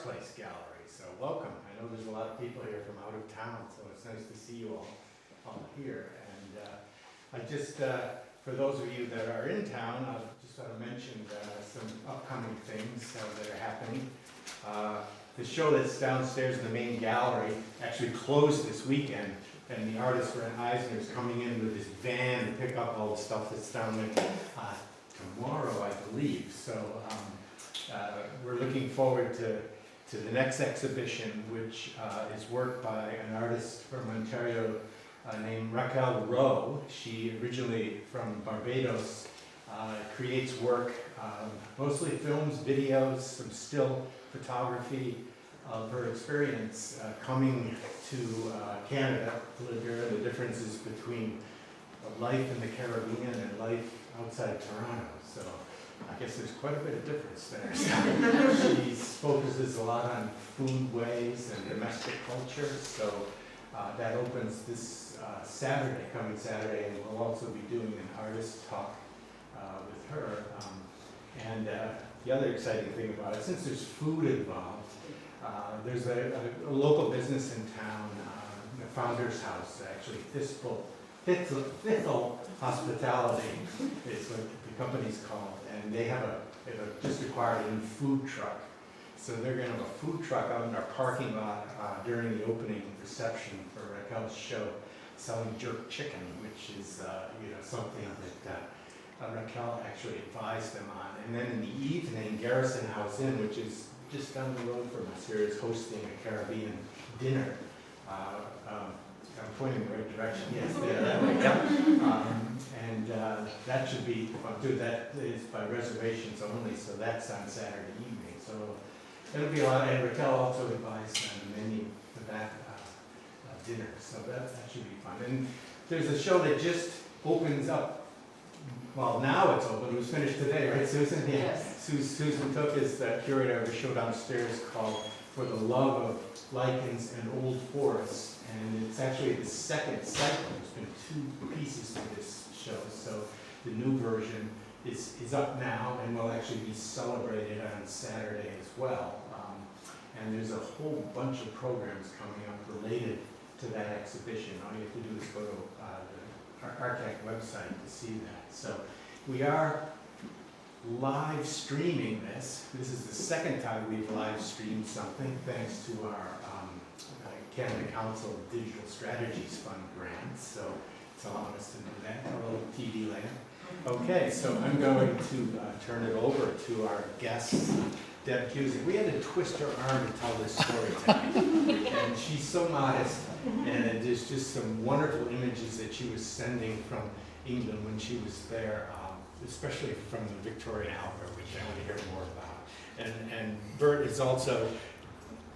ARTSPLACE gallery. So welcome. I know there's a lot of people here from out of town, so it's nice to see you all here. And I just, for those of you that are in town, I just want to mention some upcoming things that are happening. The show that's downstairs in the main gallery actually closed this weekend, and the artist Brent Eisner is coming in with his van to pick up all the stuff that's down there tomorrow, I believe. So we're looking forward to the next exhibition, which is work by an artist from Ontario named Raquel Rowe. She originally from Barbados, creates work, mostly films, videos, some still photography of her experience coming to Canada to live here, and the differences between life in the Caribbean and life outside Toronto. So I guess there's quite a bit of difference there. So she focuses a lot on foodways and domestic culture. So that opens this Saturday, coming Saturday, and we'll also be doing an artist talk with her. And the other exciting thing about it, since there's food involved, there's a local business in town, the Founder's House, actually, Thistle Hospitality is what the company's called, and they have just acquired a new food truck. So they're going to have a food truck out in our parking lot during the opening reception for Raquel's show, selling jerk chicken, which is something that Raquel actually advised them on. And then in the evening, Garrison House Inn, which is just down the road from us here, is hosting a Caribbean dinner. I'm pointing in the right direction. Yes, there, that way. Yeah. And that should be fun too. That is by reservations only, so that's on Saturday evening. So it'll be a lot. And Raquel also advised on the menu for that dinner, so that should be fun. And there's a show that just opens up. Well, now it's open. It was finished today, right, Susan? Yeah. Yes. Susan Took is the curator of a show downstairs called For the Love of Lichens and Old Forests. And it's actually the second cycle. There's been 2 pieces to this show. So the new version is up now and will actually be celebrated on Saturday as well. And there's a whole bunch of programs coming up related to that exhibition. All you have to do is go to the ArtTalk website to see that. So we are live streaming this. This is the second time we've live streamed something, thanks to our Canada Council Digital Strategies Fund grant. So it's allowed us to do that, a little TV land. Okay, so I'm going to turn it over to our guest, Deb Kuzyk. We had to twist her arm to tell this story tonight. And she's so modest, and there's just some wonderful images that she was sending from England when she was there, especially from the Victorian Albert, which I want to hear more about. And Bert is also,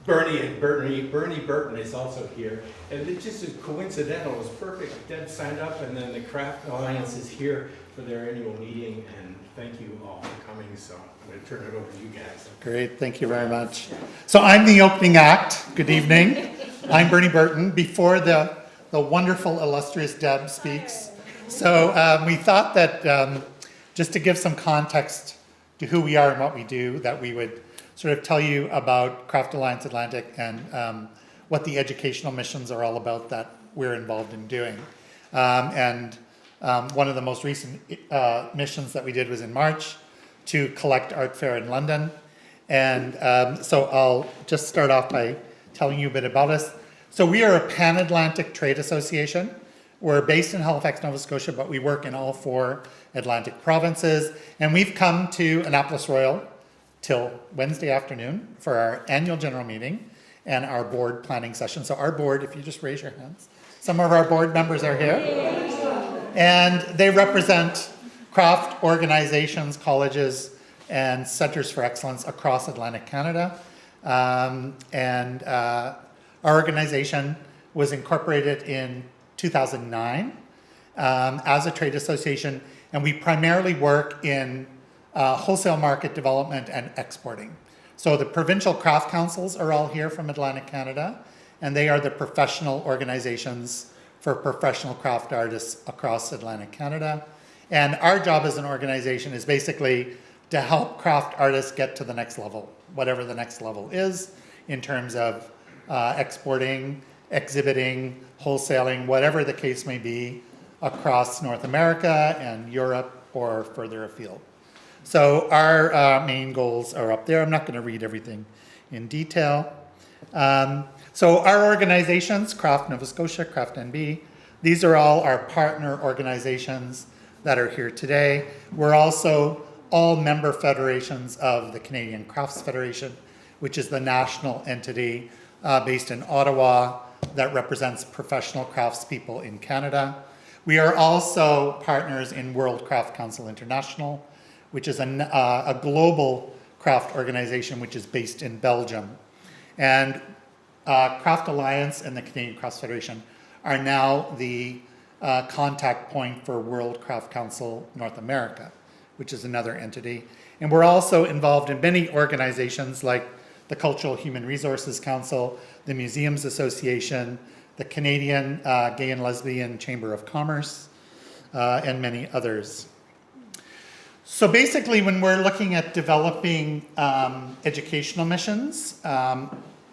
Bernie Burton is also here. And it just is coincidental, it was perfect. Deb signed up, and then the Craft Alliance is here for their annual meeting, and thank you all for coming. So I'm going to turn it over to you guys. Great, thank you very much. So I'm the opening act. Good evening. I'm Bernie Burton. Before the wonderful, illustrious Deb speaks. So we thought that just to give some context to who we are and what we do, that we would sort of tell you about Craft Alliance Atlantic and what the educational missions are all about that we're involved in doing. And one of the most recent missions that we did was in March to collect Art Fair in London. And so I'll just start off by telling you a bit about us. So we are a Pan-Atlantic trade association. We're based in Halifax, Nova Scotia, but we work in all 4 Atlantic provinces. And we've come to Annapolis Royal till Wednesday afternoon for our annual general meeting and our board planning session. So our board, if you just raise your hands, some of our board members are here. And they represent craft organizations, colleges, and centers for excellence across Atlantic Canada. Our organization was incorporated in 2009 as a trade association, and we primarily work in wholesale market development and exporting. So the provincial craft councils are all here from Atlantic Canada, and they are the professional organizations for professional craft artists across Atlantic Canada. And our job as an organization is basically to help craft artists get to the next level, whatever the next level is in terms of exporting, exhibiting, wholesaling, whatever the case may be, across North America and Europe or further afield. So our main goals are up there. I'm not going to read everything in detail. So our organizations, Craft Nova Scotia, Craft NB, these are all our partner organizations that are here today. We're also all member federations of the Canadian Crafts Federation, which is the national entity based in Ottawa that represents professional craftspeople in Canada. We are also partners in World Craft Council International, which is a global craft organization which is based in Belgium. And Craft Alliance and the Canadian Crafts Federation are now the contact point for World Craft Council North America, which is another entity. And we're also involved in many organizations like the Cultural Human Resources Council, the Museums Association, the Canadian Gay and Lesbian Chamber of Commerce, and many others. So basically, when we're looking at developing educational missions,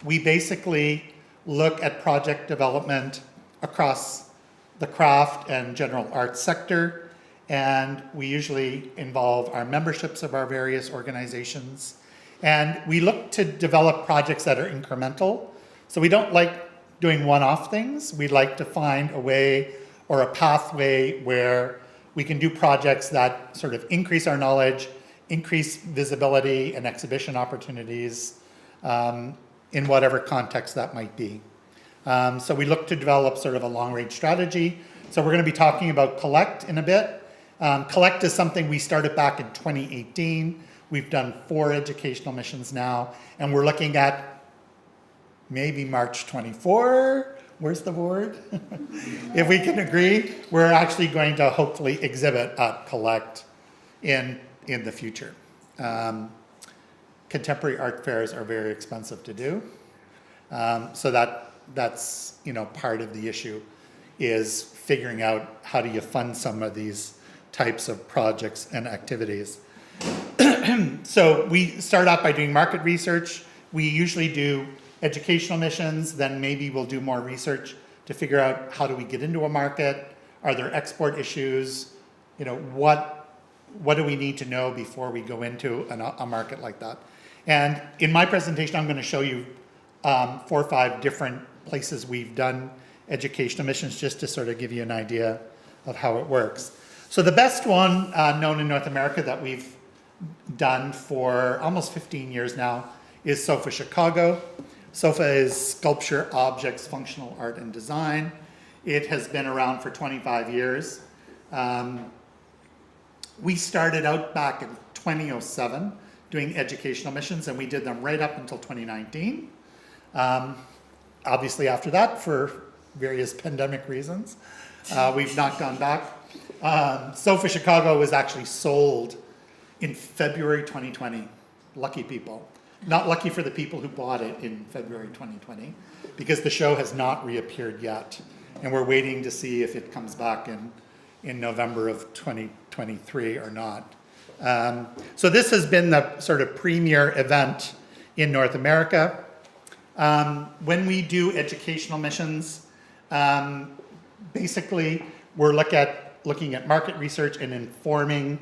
we basically look at project development across the craft and general arts sector, and we usually involve our memberships of our various organizations. And we look to develop projects that are incremental. So we don't like doing one-off things. We like to find a way or a pathway where we can do projects that sort of increase our knowledge, increase visibility and exhibition opportunities in whatever context that might be. So we look to develop sort of a long-range strategy. So we're going to be talking about Collect in a bit. Collect is something we started back in 2018. We've done 4 educational missions now, and we're looking at maybe March 24. Where's the board? If we can agree, we're actually going to hopefully exhibit at Collect in the future. Contemporary art fairs are very expensive to do, so that's part of the issue is figuring out how do you fund some of these types of projects and activities. So we start out by doing market research. We usually do educational missions, then maybe we'll do more research to figure out how do we get into a market, are there export issues, what do we need to know before we go into a market like that. And in my presentation, I'm going to show you 4 or 5 different places we've done educational missions just to sort of give you an idea of how it works. So the best one known in North America that we've done for almost 15 years now is SOFA Chicago. SOFA is Sculpture, Objects, Functional Art and Design. It has been around for 25 years. We started out back in 2007 doing educational missions, and we did them right up until 2019. Obviously after that, for various pandemic reasons, we've not gone back. SOFA Chicago was actually sold in February 2020. Lucky people. Not lucky for the people who bought it in February 2020, because the show has not reappeared yet. And we're waiting to see if it comes back in November of 2023 or not. So this has been the sort of premier event in North America. When we do educational missions, basically we're looking at market research and informing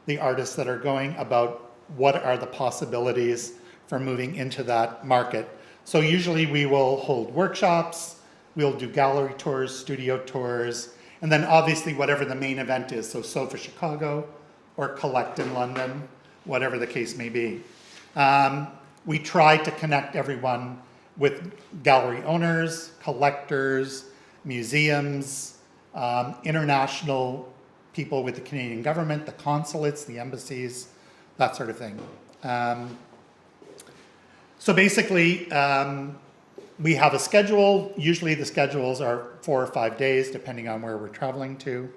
the artists that are going about what are the possibilities for moving into that market. So usually we will hold workshops, we'll do gallery tours, studio tours, and then obviously whatever the main event is, so SOFA Chicago or Collect in London, whatever the case may be. We try to connect everyone with gallery owners, collectors, museums, international people with the Canadian government, the consulates, the embassies, that sort of thing. So basically, we have a schedule. Usually the schedules are 4 or 5 days, depending on where we're traveling to.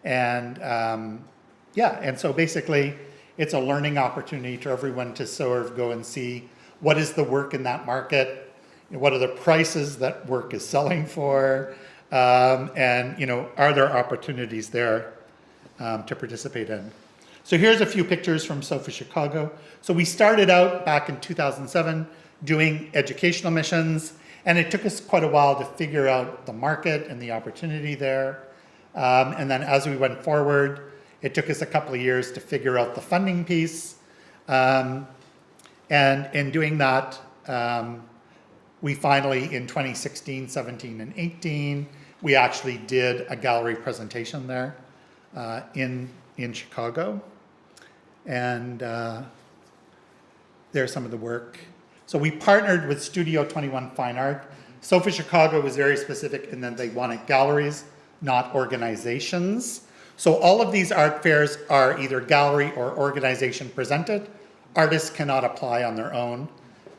And and so basically, it's a learning opportunity to everyone to sort of go and see what is the work in that market, what are the prices that work is selling for, and are there opportunities there to participate in. So here's a few pictures from SOFA Chicago. So we started out back in 2007 doing educational missions, and it took us quite a while to figure out the market and the opportunity there. And then as we went forward, it took us a couple of years to figure out the funding piece. And in doing that, we finally, in 2016, 17, and 18, we actually did a gallery presentation there in Chicago. And there's some of the work. So we partnered with Studio 21 Fine Art. SOFA Chicago was very specific in that they wanted galleries, not organizations. So all of these art fairs are either gallery or organization presented. Artists cannot apply on their own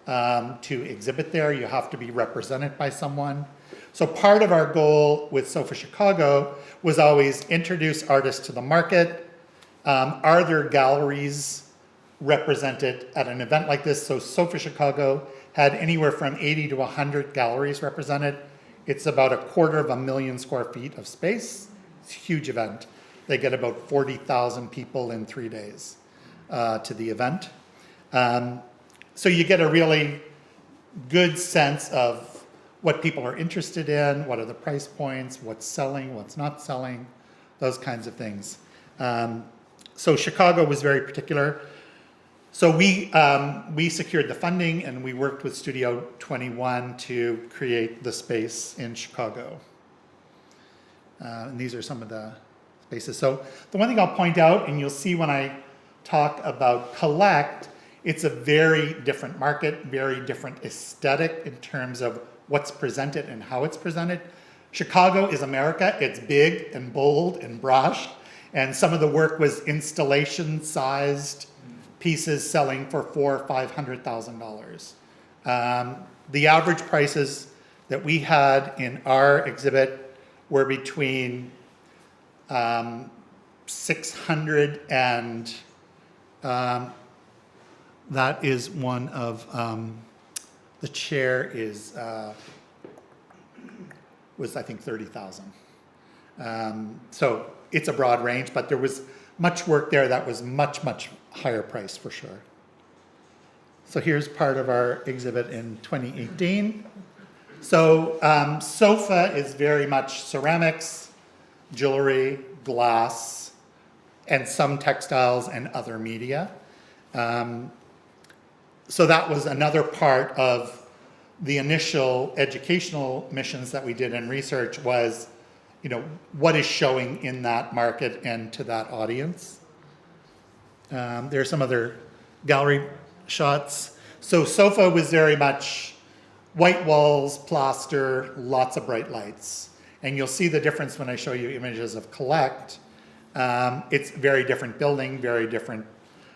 to exhibit there. You have to be represented by someone. So part of our goal with SOFA Chicago was always introduce artists to the market. Are there galleries represented at an event like this? So SOFA Chicago had anywhere from 80 to 100 galleries represented. It's about 250,000 square feet of space. It's a huge event. They get about 40,000 people in 3 days to the event. So you get a really good sense of what people are interested in, what are the price points, what's selling, what's not selling, those kinds of things. So Chicago was very particular. So we secured the funding and we worked with Studio 21 to create the space in Chicago. And these are some of the spaces. So the one thing I'll point out, and you'll see when I talk about Collect, it's a very different market, very different aesthetic in terms of what's presented and how it's presented. Chicago is America. It's big and bold and brushed. And some of the work was installation-sized pieces selling for $400,000 or $500,000. The average prices that we had in our exhibit were between 600 and that is one of the chair was I think 30,000. So it's a broad range, but there was much work there that was much higher price for sure. So here's part of our exhibit in 2018. So SOFA is very much ceramics, jewelry, glass, and some textiles and other media. So that was another part of the initial educational missions that we did in research was, what is showing in that market and to that audience. There are some other gallery shots. So SOFA was very much white walls, plaster, lots of bright lights. And you'll see the difference when I show you images of Collect. It's very different building, very different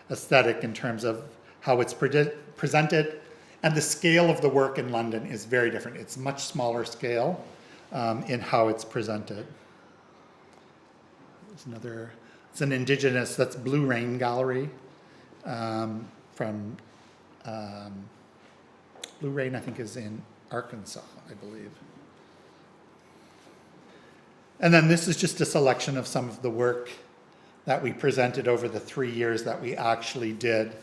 aesthetic in terms of how it's presented. And the scale of the work in London is very different. It's much smaller scale in how it's presented. There's another, it's an indigenous, that's Blue Rain Gallery from, Blue Rain I think is in Arkansas, I believe. And then this is just a selection of some of the work that we presented over the 3 years that we actually did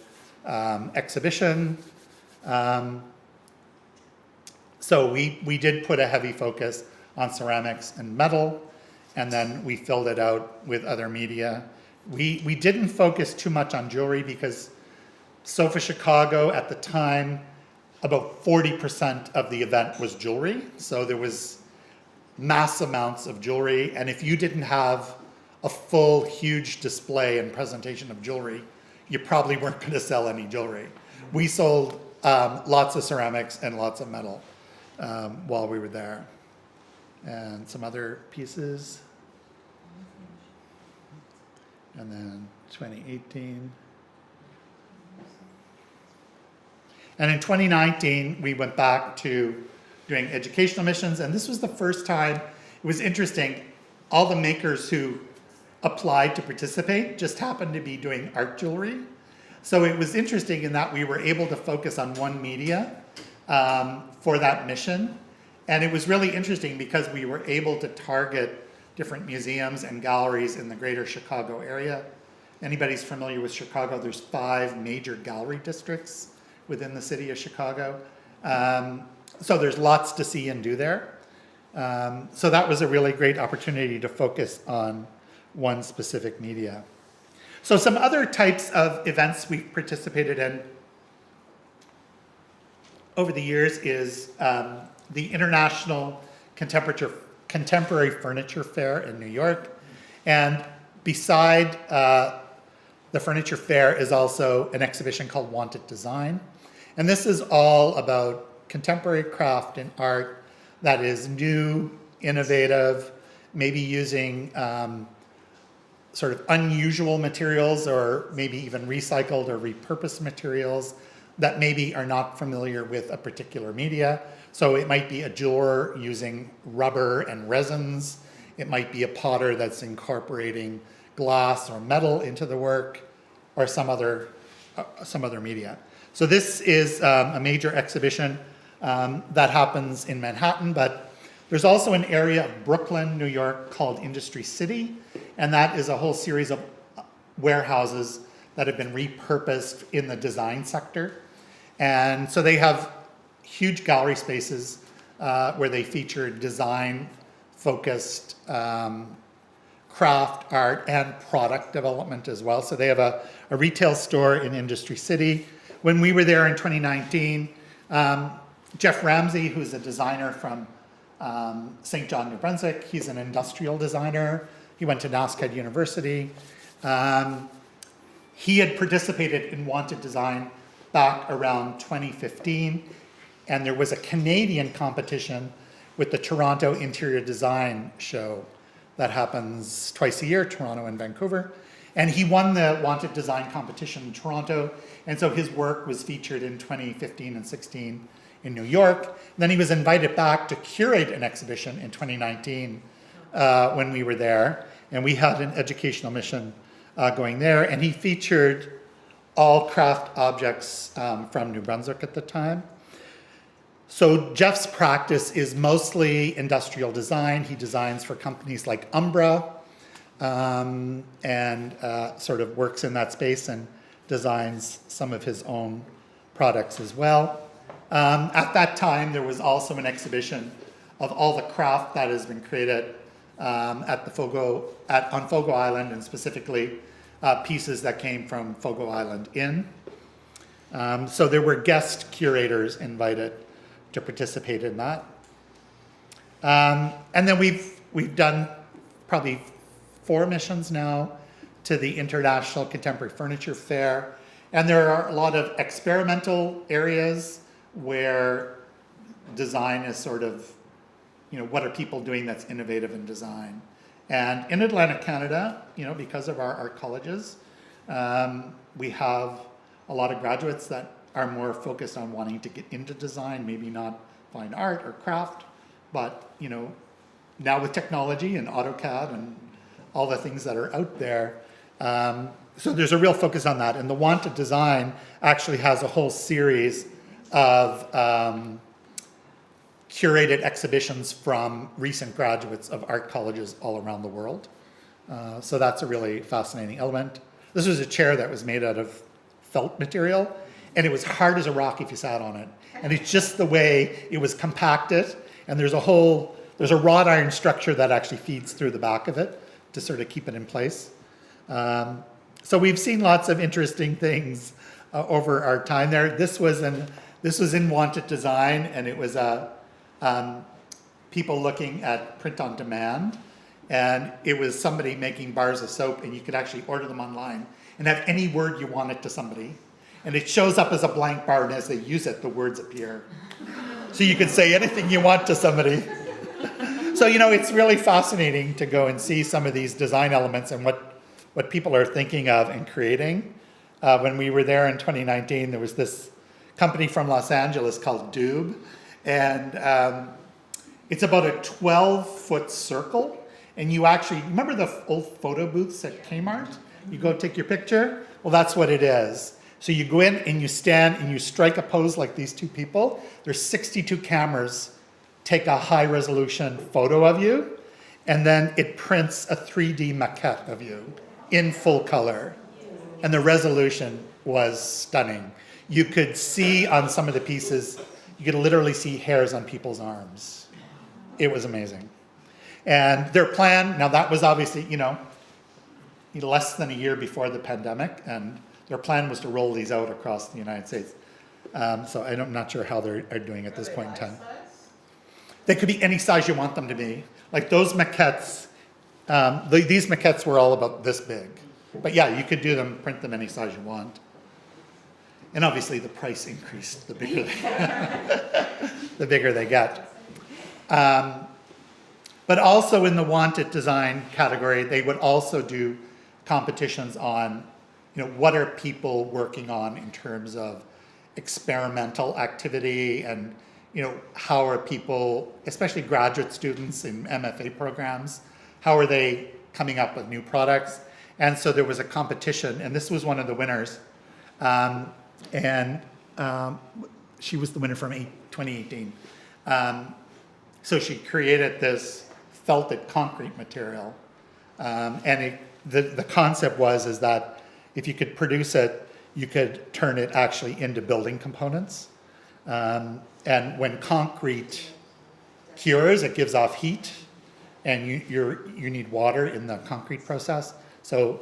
exhibition. So we did put a heavy focus on ceramics and metal, and then we filled it out with other media. We didn't focus too much on jewelry because SOFA Chicago at the time, about 40% of the event was jewelry. So there was mass amounts of jewelry, and if you didn't have a full, huge display and presentation of jewelry, you probably weren't going to sell any jewelry. We sold lots of ceramics and lots of metal while we were there. And some other pieces. And then 2018. And in 2019, we went back to doing educational missions, and this was the first time. It was interesting. All the makers who applied to participate just happened to be doing art jewelry. So it was interesting in that we were able to focus on one media for that mission. And it was really interesting because we were able to target different museums and galleries in the greater Chicago area anybody's familiar with Chicago, there's 5 major gallery districts within the city of Chicago. So there's lots to see and do there. So that was a really great opportunity to focus on one specific media. So some other types of events we've participated in over the years is the International Contemporary Furniture Fair in New York. And beside the furniture fair is also an exhibition called Wanted Design. And this is all about contemporary craft and art that is new, innovative, maybe using sort of unusual materials or maybe even recycled or repurposed materials that maybe are not familiar with a particular media. So it might be a jeweler using rubber and resins. It might be a potter that's incorporating glass or metal into the work, or some other media. So this is a major exhibition that happens in Manhattan, but there's also an area of Brooklyn, New York called Industry City, and that is a whole series of warehouses that have been repurposed in the design sector. And so they have huge gallery spaces where they feature design-focused craft, art, and product development as well. So they have a retail store in Industry City. When we were there in 2019, Jeff Ramsey, who's a designer from St. John, New Brunswick, he's an industrial designer. He went to NASCAD University. He had participated in Wanted Design back around 2015, and there was a Canadian competition with the Toronto Interior Design Show that happens twice a year, Toronto and Vancouver. And he won the Wanted Design competition in Toronto, and so his work was featured in 2015 and 16 in New York. Then he was invited back to curate an exhibition in 2019 when we were there, and we had an educational mission going there, and he featured all craft objects from New Brunswick at the time. So Jeff's practice is mostly industrial design. He designs for companies like Umbra and sort of works in that space and designs some of his own products as well. At that time, there was also an exhibition of all the craft that has been created on Fogo Island, and specifically pieces that came from Fogo Island Inn. So there were guest curators invited to participate in that. And then we've done probably 4 missions now to the International Contemporary Furniture Fair. And there are a lot of experimental areas where design is sort of, what are people doing that's innovative in design? And in Atlantic Canada, because of our art colleges, we have a lot of graduates that are more focused on wanting to get into design, maybe not fine art or craft, but now with technology and AutoCAD and all the things that are out there, so there's a real focus on that. And the Wanted Design actually has a whole series of curated exhibitions from recent graduates of art colleges all around the world. So that's a really fascinating element. This was a chair that was made out of felt material, and it was hard as a rock if you sat on it. And it's just the way it was compacted, and there's a wrought iron structure that actually feeds through the back of it to sort of keep it in place. So we've seen lots of interesting things over our time there. This was in Wanted Design, and it was people looking at print on demand, and it was somebody making bars of soap, and you could actually order them online and have any word you wanted to somebody, and it shows up as a blank bar, and as they use it, the words appear. So you could say anything you want to somebody. So it's really fascinating to go and see some of these design elements and what people are thinking of and creating. When we were there in 2019, there was this company from Los Angeles called Dube, and it's about a 12-foot circle, and you actually, remember the old photo booths at Kmart? You go take your picture? Well, that's what it is. So you go in and you stand and you strike a pose like these 2 people. There's 62 cameras take a high-resolution photo of you, and then it prints a 3D maquette of you in full color. And the resolution was stunning. You could see on some of the pieces, you could literally see hairs on people's arms. It was amazing. And their plan, now that was obviously, less than a year before the pandemic, and their plan was to roll these out across the United States. So I'm not sure how they're doing at this point in time. They could be any size you want them to be. Like those maquettes, these maquettes were all about this big. But yeah, you could do them, print them any size you want. And obviously the price increased the bigger the bigger they get. But also in the wanted design category, they would also do competitions on, what are people working on in terms of experimental activity, and how are people, especially graduate students in MFA programs, how are they coming up with new products? And so there was a competition, and this was one of the winners. She was the winner from 2018. So she created this felted concrete material. The concept is that if you could produce it, you could turn it actually into building components. And when concrete cures, it gives off heat, and you need water in the concrete process. So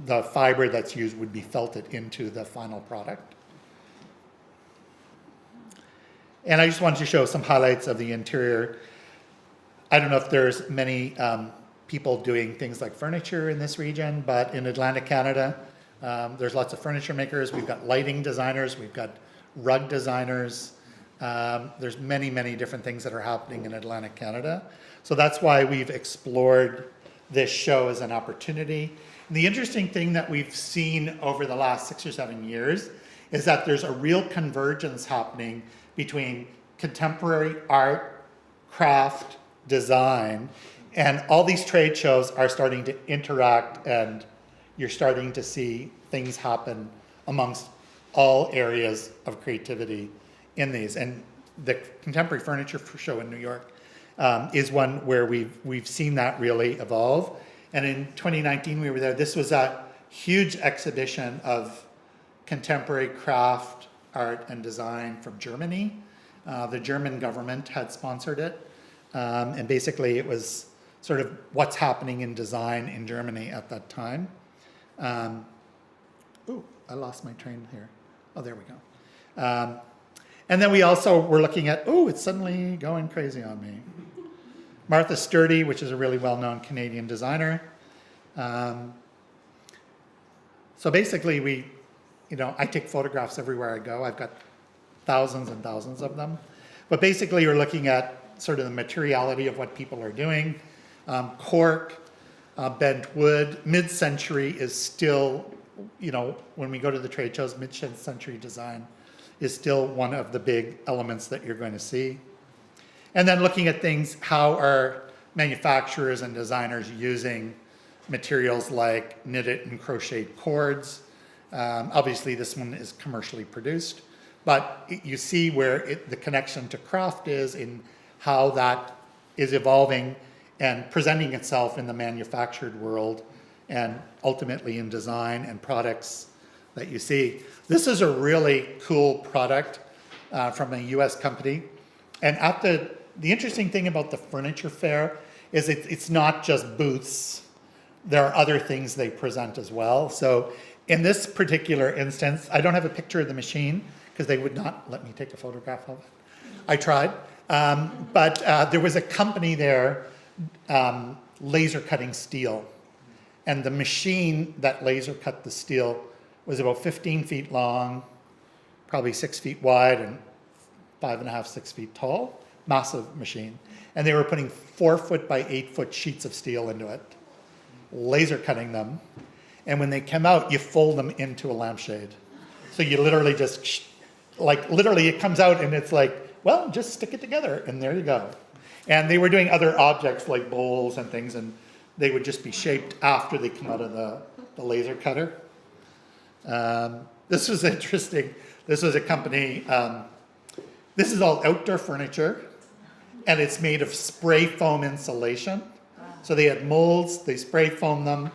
the fiber that's used would be felted into the final product. And I just wanted to show some highlights of the interior. I don't know if there's many people doing things like furniture in this region, but in Atlantic Canada, there's lots of furniture makers. We've got lighting designers, we've got rug designers. There's many, many different things that are happening in Atlantic Canada. So that's why we've explored this show as an opportunity. And the interesting thing that we've seen over the last 6 or 7 years is that there's a real convergence happening between contemporary art, craft, design, and all these trade shows are starting to interact, and you're starting to see things happen amongst all areas of creativity in these. And the Contemporary Furniture Show in New York is one where we've seen that really evolve. And in 2019 we were there. This was a huge exhibition of contemporary craft, art, and design from Germany. The German government had sponsored it. And basically it was sort of what's happening in design in Germany at that time. I lost my train here. Oh, there we go. And then we also were looking at, it's suddenly going crazy on me. Martha Sturdy, which is a really well-known Canadian designer. So basically I take photographs everywhere I go. I've got thousands and thousands of them. But basically you're looking at sort of the materiality of what people are doing. Cork, bent wood, mid-century is still, when we go to the trade shows, mid-century design is still one of the big elements that you're going to see. And then looking at things, how are manufacturers and designers using materials like knitted and crocheted cords. Obviously this one is commercially produced, but you see where the connection to craft is in how that is evolving and presenting itself in the manufactured world and ultimately in design and products that you see. This is a really cool product from a US company. And at the interesting thing about the furniture fair is it's not just booths. There are other things they present as well. So in this particular instance, I don't have a picture of the machine because they would not let me take a photograph of it. I tried. But there was a company there laser cutting steel. And the machine that laser cut the steel was about 15 feet long, probably 6 feet wide, and 5.5, 6 feet tall. Massive machine. And they were putting 4 foot by 8 foot sheets of steel into it, laser cutting them. And when they come out, you fold them into a lampshade. So you literally just, literally it comes out and it's like, well, just stick it together and there you go. And they were doing other objects like bowls and things, and they would just be shaped after they come out of the laser cutter. This was interesting. This was a company, this is all outdoor furniture, and it's made of spray foam insulation. So they had molds, they spray foam them,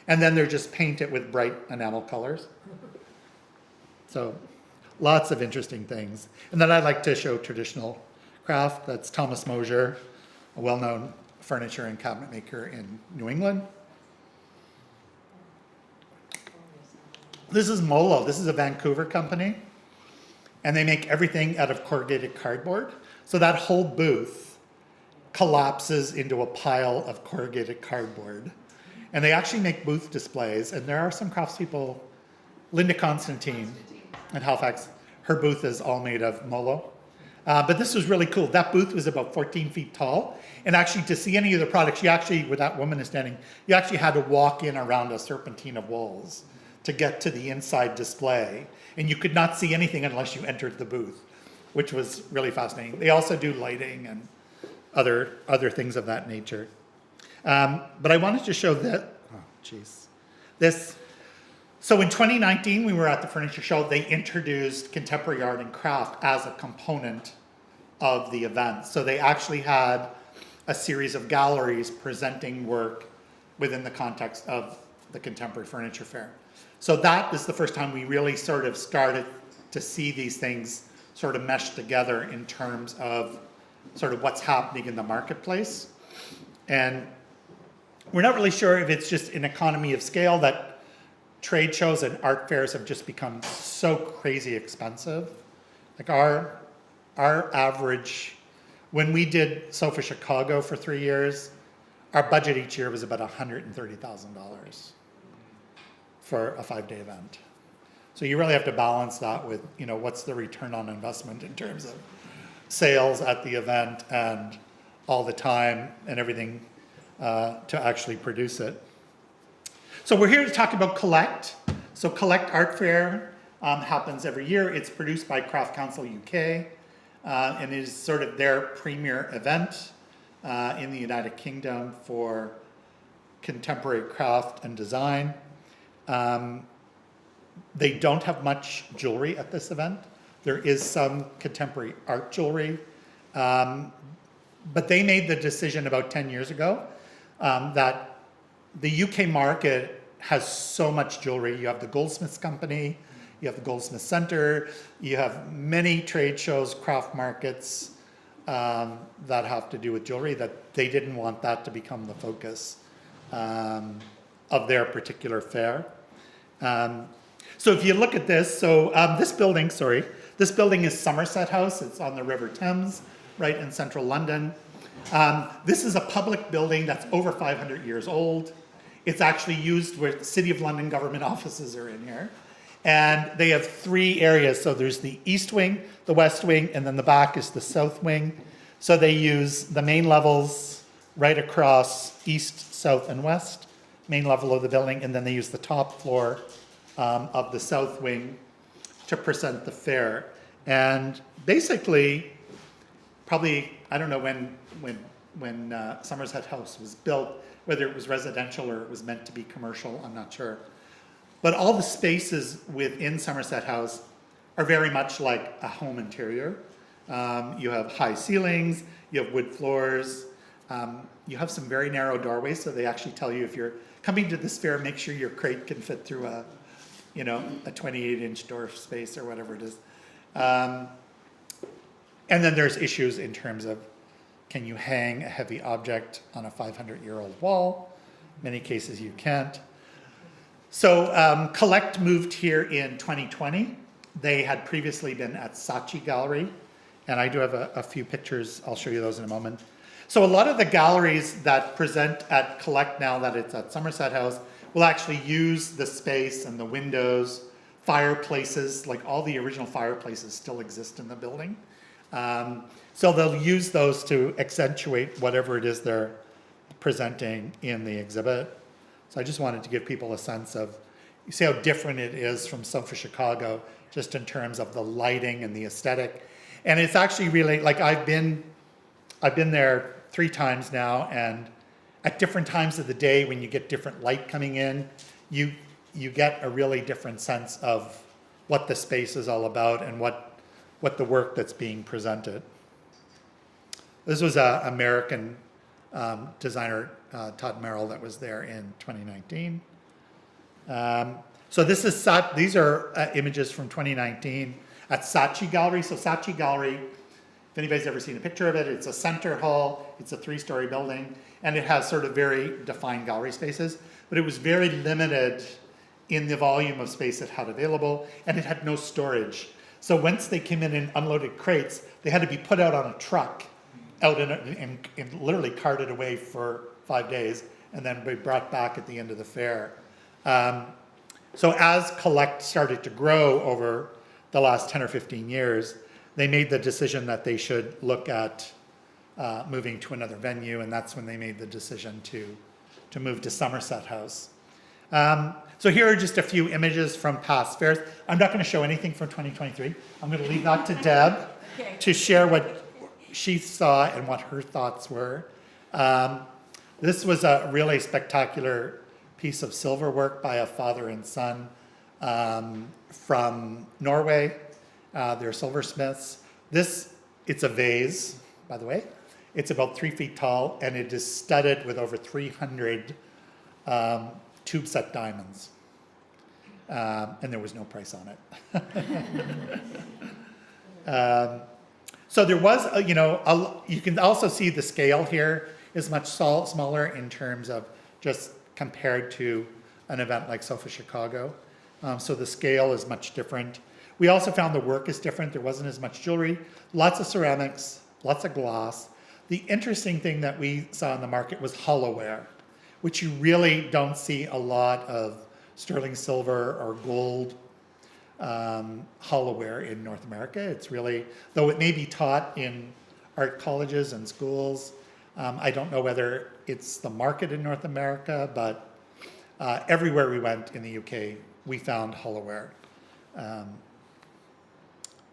And then they're just painted with bright enamel colors. So lots of interesting things. And then I'd like to show traditional craft. That's Thomas Mosier, a well-known furniture and cabinet maker in New England. This is Molo. This is a Vancouver company. And they make everything out of corrugated cardboard. So that whole booth collapses into a pile of corrugated cardboard. And they actually make booth displays. And there are some craftspeople, Linda Constantine at Halifax, her booth is all made of Molo. But this was really cool. That booth was about 14 feet tall. And actually to see any of the products, you actually, where that woman is standing, you actually had to walk in around a serpentine of walls to get to the inside display. And you could not see anything unless you entered the booth, which was really fascinating. They also do lighting and other things of that nature. But I wanted to show that, this. So in 2019, we were at the furniture show, they introduced contemporary art and craft as a component of the event. So they actually had a series of galleries presenting work within the context of the Contemporary Furniture Fair. So that is the first time we really sort of started to see these things sort of mesh together in terms of sort of what's happening in the marketplace. And we're not really sure if it's just an economy of scale that trade shows and art fairs have just become so crazy expensive. Like our average, when we did SOFA Chicago for 3 years, our budget each year was about $130,000 for a 5-day event. So you really have to balance that with, you know, what's the return on investment in terms of sales at the event and all the time and everything to actually produce it. So we're here to talk about Collect. So Collect Art Fair happens every year. It's produced by Craft Council UK and is sort of their premier event in the United Kingdom for contemporary craft and design. They don't have much jewelry at this event. There is some contemporary art jewelry, but they made the decision about 10 years ago that the UK market has so much jewelry. You have the Goldsmiths Company, you have the Goldsmith Centre, you have many trade shows, craft markets that have to do with jewelry, that they didn't want that to become the focus of their particular fair. So if you look at this, this building is Somerset House. It's on the River Thames, right in central London. This is a public building that's over 500 years old. It's actually used where the City of London government offices are in here. And they have 3 areas. So there's the east wing, the west wing, and then the back is the south wing. So they use the main levels right across east, south, and west, main level of the building, and then they use the top floor of the south wing to present the fair. And basically, probably, I don't know when Somerset House was built, whether it was residential or it was meant to be commercial, I'm not sure. But all the spaces within Somerset House are very much like a home interior. You have high ceilings, you have wood floors, you have some very narrow doorways, so they actually tell you if you're coming to this fair, make sure your crate can fit through a 28-inch door space or whatever it is. And then there's issues in terms of, can you hang a heavy object on a 500-year-old wall? In many cases you can't. So Collect moved here in 2020. They had previously been at Saatchi Gallery, and I do have a few pictures. I'll show you those in a moment. So a lot of the galleries that present at Collect now that it's at Somerset House will actually use the space and the windows, fireplaces, like all the original fireplaces still exist in the building. So they'll use those to accentuate whatever it is they're presenting in the exhibit. So I just wanted to give people a sense of, you see how different it is from SOFA Chicago, just in terms of the lighting and the aesthetic. And it's actually really, like I've been there 3 times now, and at different times of the day when you get different light coming in, you get a really different sense of what the space is all about and what the work that's being presented. This was an American designer, Todd Merrill, that was there in 2019. So these are images from 2019 at Saatchi Gallery. So Saatchi Gallery, if anybody's ever seen a picture of it, it's a center hall, it's a 3-story building, and it has sort of very defined gallery spaces, but it was very limited in the volume of space it had available, and it had no storage. So once they came in and unloaded crates, they had to be put out on a truck, out and literally carted away for 5 days, and then be brought back at the end of the fair. So as Collect started to grow over the last 10 or 15 years, they made the decision that they should look at moving to another venue, and that's when they made the decision to move to Somerset House. So here are just a few images from past fairs. I'm not going to show anything from 2023. I'm going to leave that to Deb to share what she saw and what her thoughts were. This was a really spectacular piece of silver work by a father and son from Norway. They're silversmiths. It's a vase, by the way. It's about 3 feet tall, and it is studded with over 300 tube set diamonds. And there was no price on it. So there was, you can also see the scale here is much smaller in terms of just compared to an event like SOFA Chicago. So the scale is much different. We also found the work is different. There wasn't as much jewelry, lots of ceramics, lots of glass. The interesting thing that we saw in the market was hollowware, which you really don't see a lot of sterling silver or gold hollowware in North America. It's really, though it may be taught in art colleges and schools, I don't know whether it's the market in North America, but everywhere we went in the UK, we found hollowware.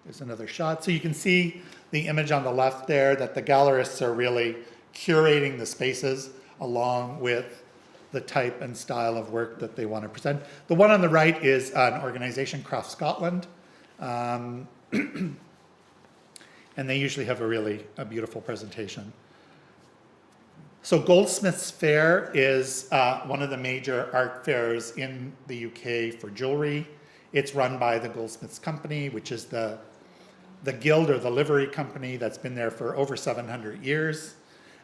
There's another shot. So you can see the image on the left there that the gallerists are really curating the spaces along with the type and style of work that they want to present. The one on the right is an organization, Craft Scotland. And they usually have a beautiful presentation. So Goldsmiths Fair is one of the major art fairs in the UK for jewelry. It's run by the Goldsmiths Company, which is the guild or the livery company that's been there for over 700 years.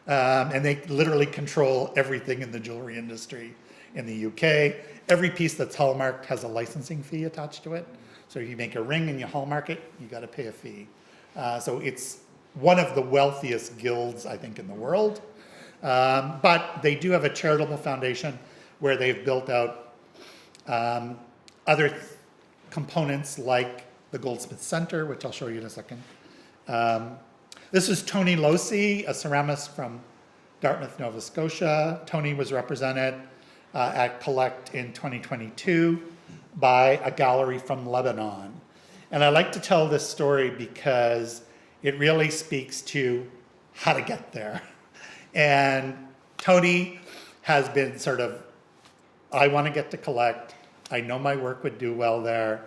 And they literally control everything in the jewelry industry in the UK. Every piece that's hallmarked has a licensing fee attached to it. So if you make a ring and you hallmark it, you got to pay a fee. So it's one of the wealthiest guilds, I think, in the world. But they do have a charitable foundation where they've built out other components like the Goldsmith Center, which I'll show you in a second. This is Tony Losi, a ceramist from Dartmouth, Nova Scotia. Tony was represented at Collect in 2022 by a gallery from Lebanon. And I like to tell this story because it really speaks to how to get there. And Tony has been sort of, I want to get to Collect. I know my work would do well there.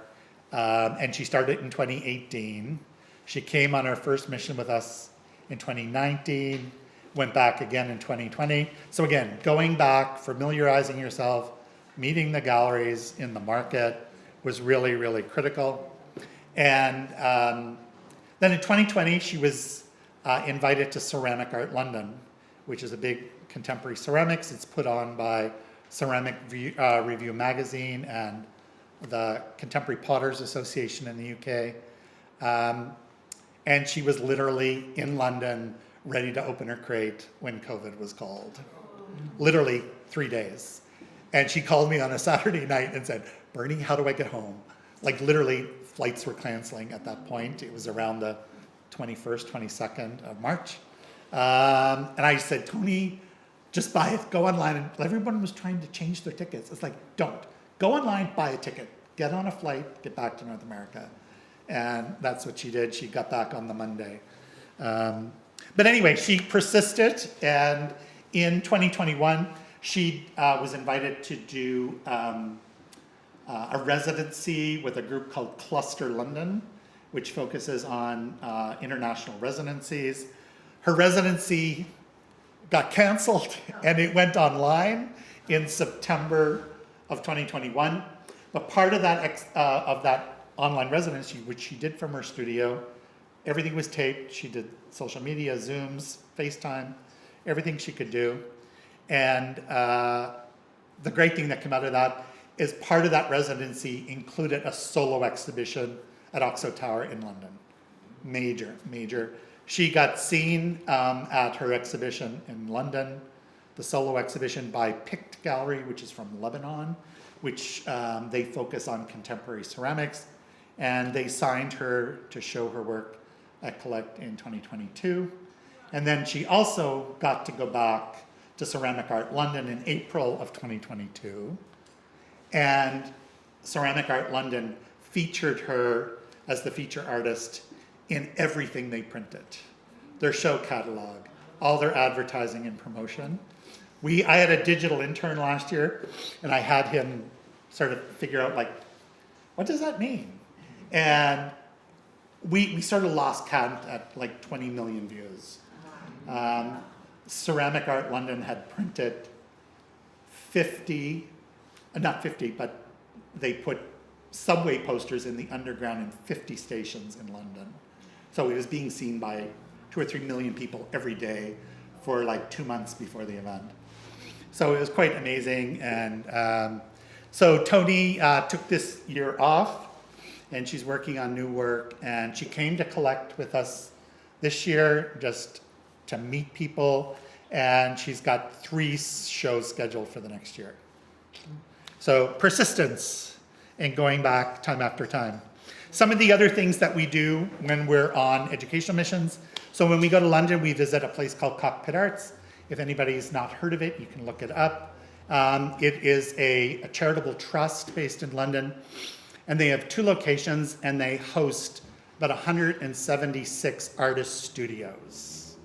And she started in 2018. She came on her first mission with us in 2019, went back again in 2020. So again, going back, familiarizing yourself, meeting the galleries in the market was really, really critical. And then in 2020, she was invited to Ceramic Art London, which is a big contemporary ceramics. It's put on by Ceramic Review Magazine and the Contemporary Potters Association in the UK. And she was literally in London, ready to open her crate when COVID was called. Literally 3 days. And she called me on a Saturday night and said, Bernie, how do I get home? Like literally flights were canceling at that point. It was around the 21st, 22nd of March. And I said, Tony, just buy it, go online. And everyone was trying to change their tickets. It's like, don't. Go online, buy a ticket, get on a flight, get back to North America. And that's what she did. She got back on the Monday. But anyway, she persisted. And in 2021, she was invited to do a residency with a group called Cluster London, which focuses on international residencies. Her residency got canceled and it went online in September of 2021. But part of that online residency, which she did from her studio, everything was taped. She did social media, Zooms, FaceTime, everything she could do. And the great thing that came out of that is part of that residency included a solo exhibition at Oxo Tower in London. Major, major. She got seen at her exhibition in London, the solo exhibition by Pict Gallery, which is from Lebanon, which they focus on contemporary ceramics. And they signed her to show her work at Collect in 2022. And then she also got to go back to Ceramic Art London in April of 2022. And Ceramic Art London featured her as the feature artist in everything they printed. Their show catalog, all their advertising and promotion. I had a digital intern last year, and I had him sort of figure out, like, what does that mean? And we sort of lost count at like 20 million views. Ceramic Art London had printed 50, not 50, but they put subway posters in the underground in 50 stations in London. So it was being seen by 2 or 3 million people every day for like 2 months before the event. So it was quite amazing. And so Tony took this year off, and she's working on new work. And she came to Collect with us this year just to meet people. And she's got 3 shows scheduled for the next year. So persistence and going back time after time. Some of the other things that we do when we're on educational missions. So when we go to London, we visit a place called Cockpit Arts. If anybody's not heard of it, you can look it up. It is a charitable trust based in London. And they have 2 locations, and they host about 176 artist studios.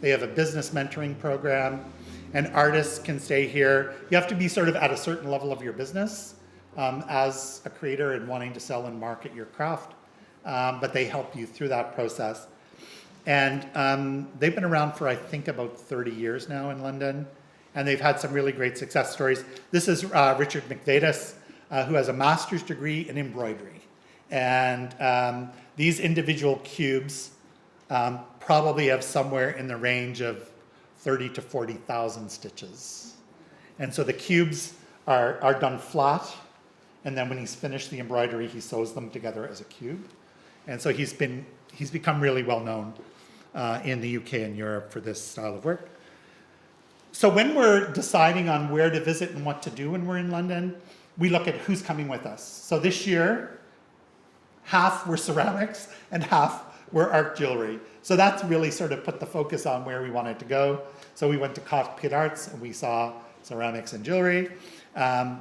They have a business mentoring program, and artists can stay here. You have to be sort of at a certain level of your business as a creator and wanting to sell and market your craft, but they help you through that process. And they've been around for, I think, about 30 years now in London, and they've had some really great success stories. This is Richard McVadis, who has a master's degree in embroidery. And these individual cubes probably have somewhere in the range of 30 to 40,000 stitches. And so the cubes are done flat, and then when he's finished the embroidery, he sews them together as a cube. And so he's become really well known in the UK and Europe for this style of work. So when we're deciding on where to visit and what to do when we're in London, we look at who's coming with us. So this year, half were ceramics and half were art jewelry. So that's really sort of put the focus on where we wanted to go. So we went to Cockpit Arts and we saw ceramics and jewelry.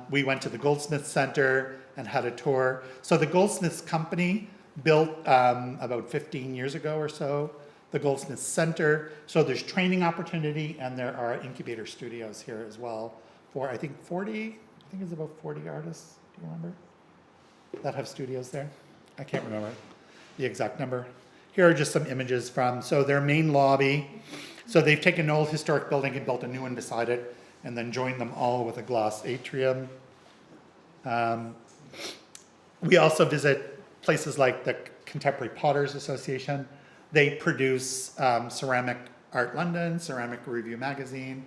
We went to the Goldsmiths Center and had a tour. So the Goldsmiths Company built about 15 years ago or so, the Goldsmiths Center. So there's training opportunity, and there are incubator studios here as well for, I think, it's about 40 artists, do you remember, that have studios there? I can't remember the exact number. Here are just some images from, so their main lobby. So they've taken an old historic building and built a new one beside it, and then joined them all with a glass atrium. We also visit places like the Contemporary Potters Association. They produce Ceramic Art London, Ceramic Review Magazine,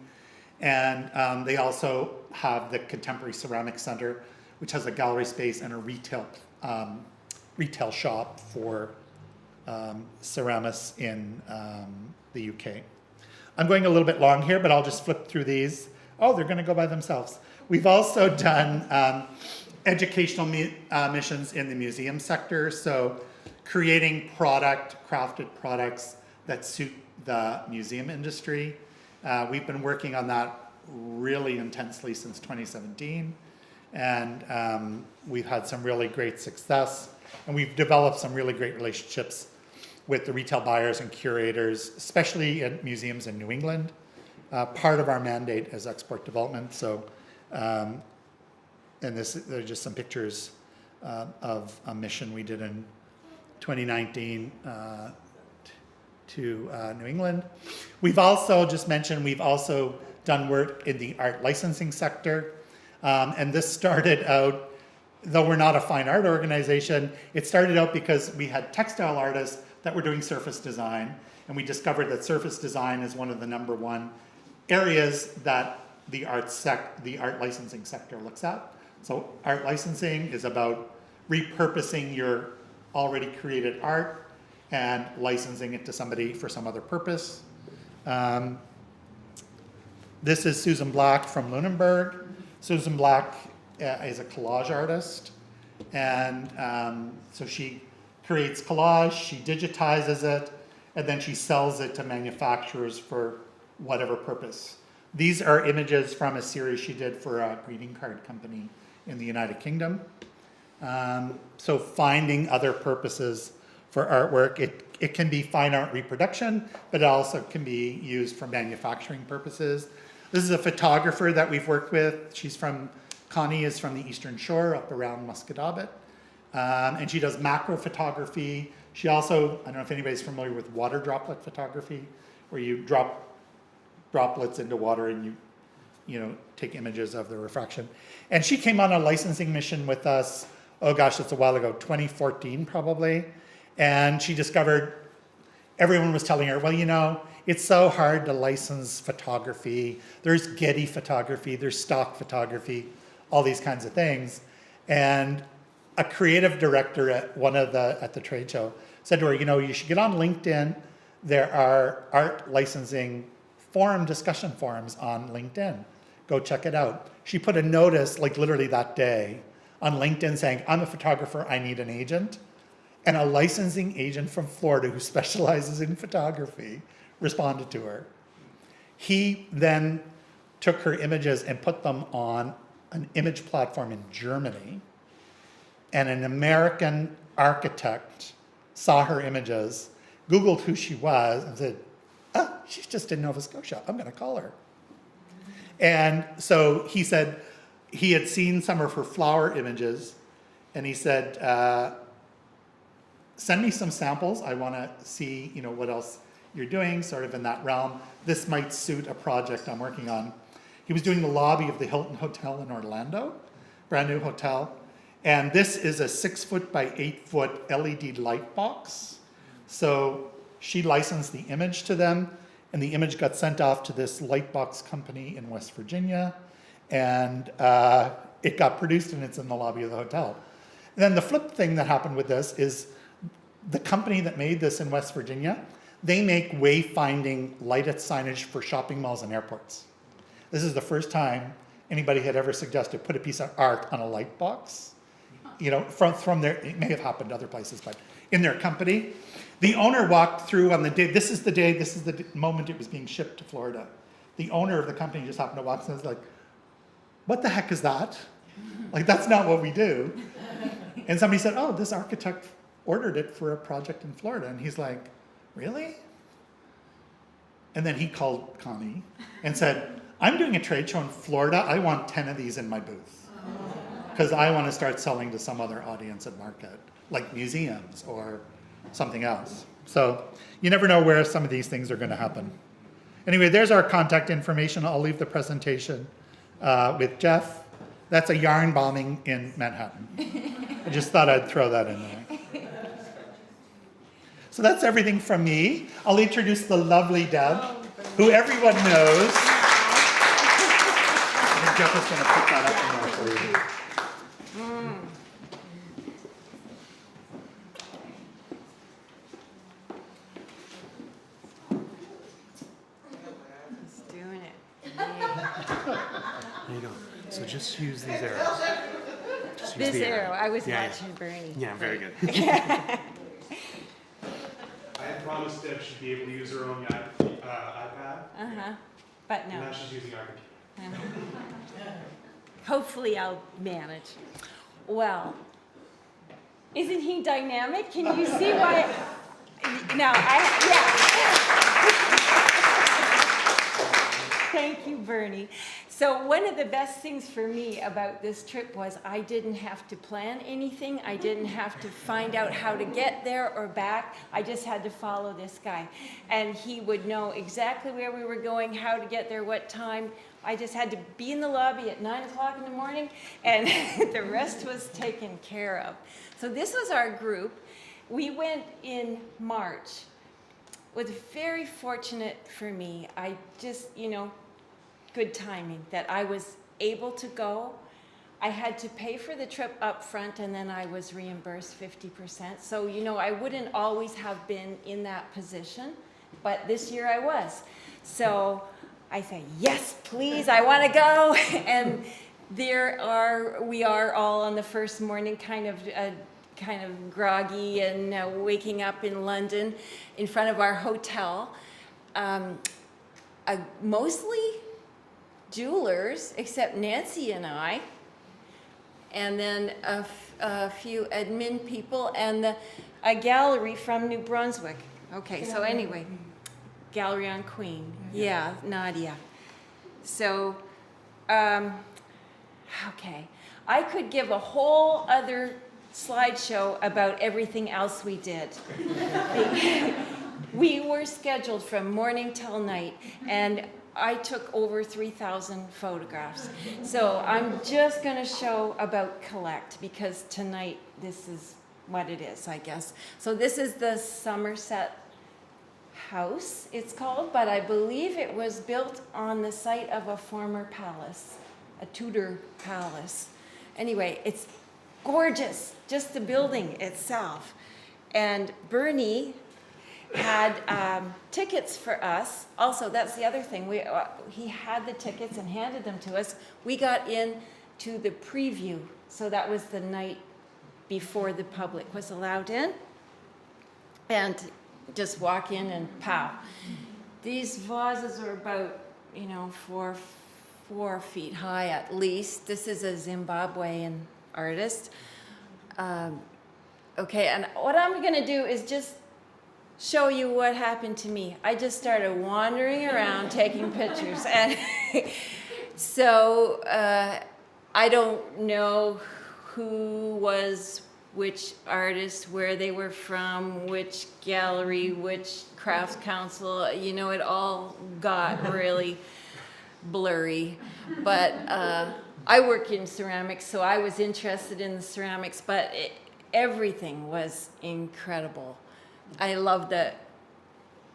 and they also have the Contemporary Ceramics Center, which has a gallery space and a retail shop for ceramists in the UK. I'm going a little bit long here, but I'll just flip through these. Oh, they're going to go by themselves. We've also done educational missions in the museum sector, so creating crafted products that suit the museum industry. We've been working on that really intensely since 2017, and we've had some really great success, and we've developed some really great relationships with the retail buyers and curators, especially at museums in New England. Part of our mandate is export development, so, and there are just some pictures of a mission we did in 2019 to New England. We've also, just mentioned, we've also done work in the art licensing sector. And this started out, though we're not a fine art organization, it started out because we had textile artists that were doing surface design, and we discovered that surface design is one of the #1 areas that the art licensing sector looks at. So art licensing is about repurposing your already created art and licensing it to somebody for some other purpose. This is Susan Black from Lunenburg. Susan Black is a collage artist, and so she creates collage, she digitizes it, and then she sells it to manufacturers for whatever purpose. These are images from a series she did for a greeting card company in the United Kingdom. So finding other purposes for artwork, it can be fine art reproduction, but it also can be used for manufacturing purposes. This is a photographer that we've worked with. Connie is from the Eastern Shore up around Musquodoboit. And she does macro photography. She also, I don't know if anybody's familiar with water droplet photography, where you drop droplets into water and you take images of the refraction. And she came on a licensing mission with us, oh gosh, it's a while ago, 2014 probably. And she discovered, everyone was telling her, well, it's so hard to license photography. There's Getty photography, there's stock photography, all these kinds of things. And a creative director at the trade show said to her, you should get on LinkedIn. There are art licensing discussion forums on LinkedIn. Go check it out. She put a notice, like literally that day, on LinkedIn saying, I'm a photographer, I need an agent. And a licensing agent from Florida who specializes in photography responded to her. He then took her images and put them on an image platform in Germany. And an American architect saw her images, Googled who she was, and said, she's just in Nova Scotia. I'm going to call her. And so he said he had seen some of her flower images, and he said, send me some samples. I want to see, what else you're doing, sort of in that realm. This might suit a project I'm working on. He was doing the lobby of the Hilton Hotel in Orlando, brand new hotel. And this is a 6-foot by 8-foot LED light box. So she licensed the image to them, and the image got sent off to this light box company in West Virginia, and it got produced, and it's in the lobby of the hotel. And then the flip thing that happened with this is the company that made this in West Virginia, they make wayfinding lighted signage for shopping malls and airports. This is the first time anybody had ever suggested put a piece of art on a light box. From there, it may have happened other places, but in their company. The owner walked through on the day, this is the moment it was being shipped to Florida. The owner of the company just happened to walk and was like, what the heck is that? Like, that's not what we do. And somebody said, oh, this architect ordered it for a project in Florida. And he's like, really? And then he called Connie and said, I'm doing a trade show in Florida. I want 10 of these in my booth, because I want to start selling to some other audience and market, like museums or something else. So you never know where some of these things are going to happen. Anyway, there's our contact information. I'll leave the presentation with Jeff. That's a yarn bombing in Manhattan. I just thought I'd throw that in there. So that's everything from me. I'll introduce the lovely Deb, who everyone knows. I think Jeff is going to put that up in there for you. So just use these arrows. Just use This the arrow, I was Yeah, watching Bernie. Yeah, very good. I had promised Deb she'd be able to use her own iPad, But and no, now she's using our computer. hopefully I'll manage. Well, isn't he dynamic? Can you see why? No, Thank you, Bernie. So one of the best things for me about this trip was I didn't have to plan anything. I didn't have to find out how to get there or back. I just had to follow this guy. And he would know exactly where we were going, how to get there, what time. I just had to be in the lobby at 9 o'clock in the morning, and the rest was taken care of. So this was our group. We went in March. It was very fortunate for me. I just, good timing that I was able to go. I had to pay for the trip up front, and then I was reimbursed 50%. So, I wouldn't always have been in that position, but this year I was. So I said, yes, please, I want to go. And we are all on the first morning kind of groggy and waking up in London in front of our hotel. Mostly jewelers, except Nancy and I, and then a few admin people, and a gallery from New Brunswick. Okay, so anyway, Gallery on Queen. Yeah, Nadia. So, okay. I could give a whole other slideshow about everything else we did. We were scheduled from morning till night, and I took over 3,000 photographs. So I'm just going to show about collect, because tonight this is what it is, I guess. So this is the Somerset House, it's called, but I believe it was built on the site of a former palace, a Tudor palace. Anyway, it's gorgeous, just the building itself. And Bernie had tickets for us. Also, that's the other thing. He had the tickets and handed them to us. We got in to the preview, so that was the night before the public was allowed in. And just walk in and pow. These vases are about, 4 feet high at least. This is a Zimbabwean artist. Okay, and what I'm going to do is just show you what happened to me. I just started wandering around taking pictures. And so I don't know who was which artist, where they were from, which gallery, which crafts council. It all got really blurry. But I work in ceramics, so I was interested in the ceramics, but everything was incredible. I love the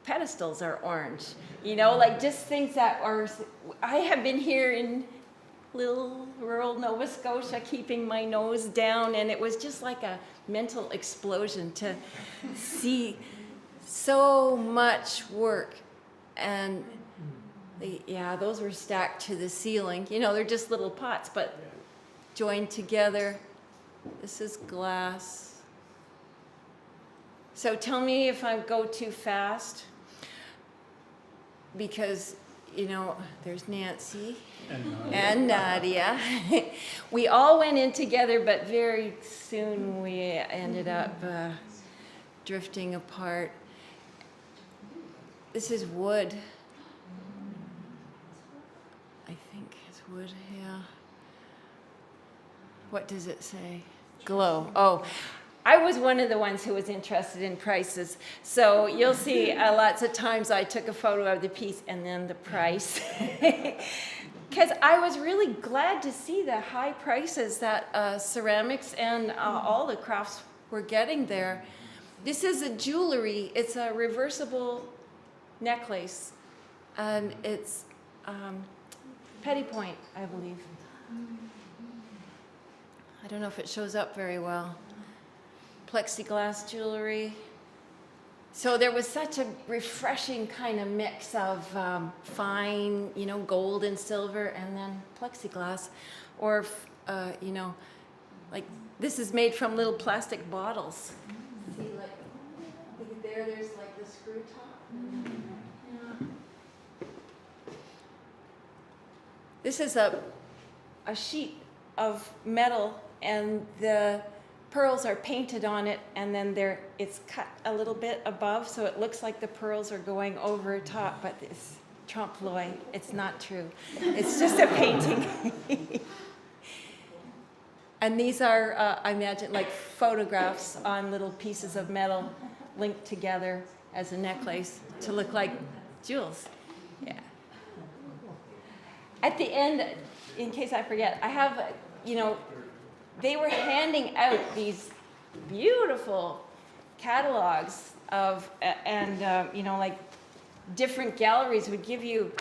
pedestals are orange, like just things that are, I have been here in little rural Nova Scotia keeping my nose down, and it was just like a mental explosion to see so much work. And those were stacked to the ceiling. They're just little pots, but joined together. This is glass. So tell me if I go too fast, because, there's Nancy and Nadia. We all went in together, but very soon we ended up drifting apart. This is wood. I think it's wood, yeah. What does it say? Glow. Oh. I was one of the ones who was interested in prices. So you'll see lots of times I took a photo of the piece and then the price. Because I was really glad to see the high prices that ceramics and all the crafts were getting there. This is a jewelry. It's a reversible necklace. And it's Petit Point, I believe. I don't know if it shows up very well. Plexiglass jewelry. So there was such a refreshing kind of mix of fine, gold and silver, and then plexiglass. Or, like this is made from little plastic bottles. See, like there's like the screw top. Yeah. This is a sheet of metal, and the pearls are painted on it, and then it's cut a little bit above, so it looks like the pearls are going over top, but it's trompe-l'oeil. It's not true. It's just a painting. And these are, I imagine, like photographs on little pieces of metal linked together as a necklace to look like jewels. Yeah. at the end, in case I forget, I have, they were handing out these beautiful catalogs of, like different galleries would give you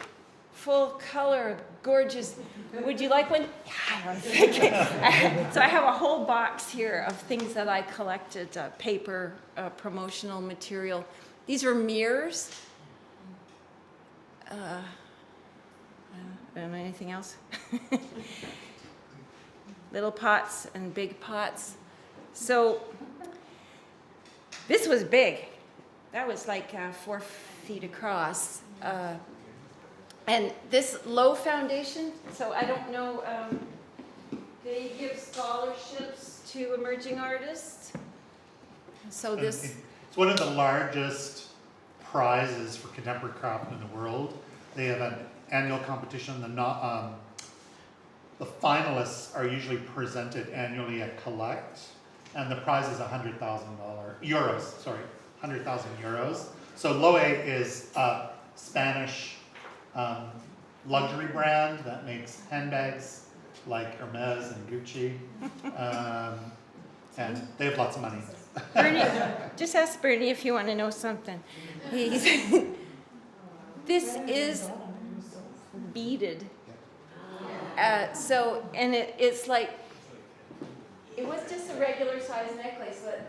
full color, gorgeous. Would you like one? Yeah, so I have a whole box here of things that I collected, paper, promotional material. These are mirrors. I don't know anything else. Little pots and big pots. So this was big. That was like 4 feet across. And this low foundation, so I don't know, they give scholarships to emerging artists. So this... It's one of the largest prizes for contemporary craft in the world. They have an annual competition. The finalists are usually presented annually at Collect, and the prize is €100,000. So Loe is a Spanish luxury brand that makes handbags like Hermes and Gucci, and they have lots of money. Bernie, just ask Bernie if you want to know something. This is beaded. It's like, it was just a regular size necklace, but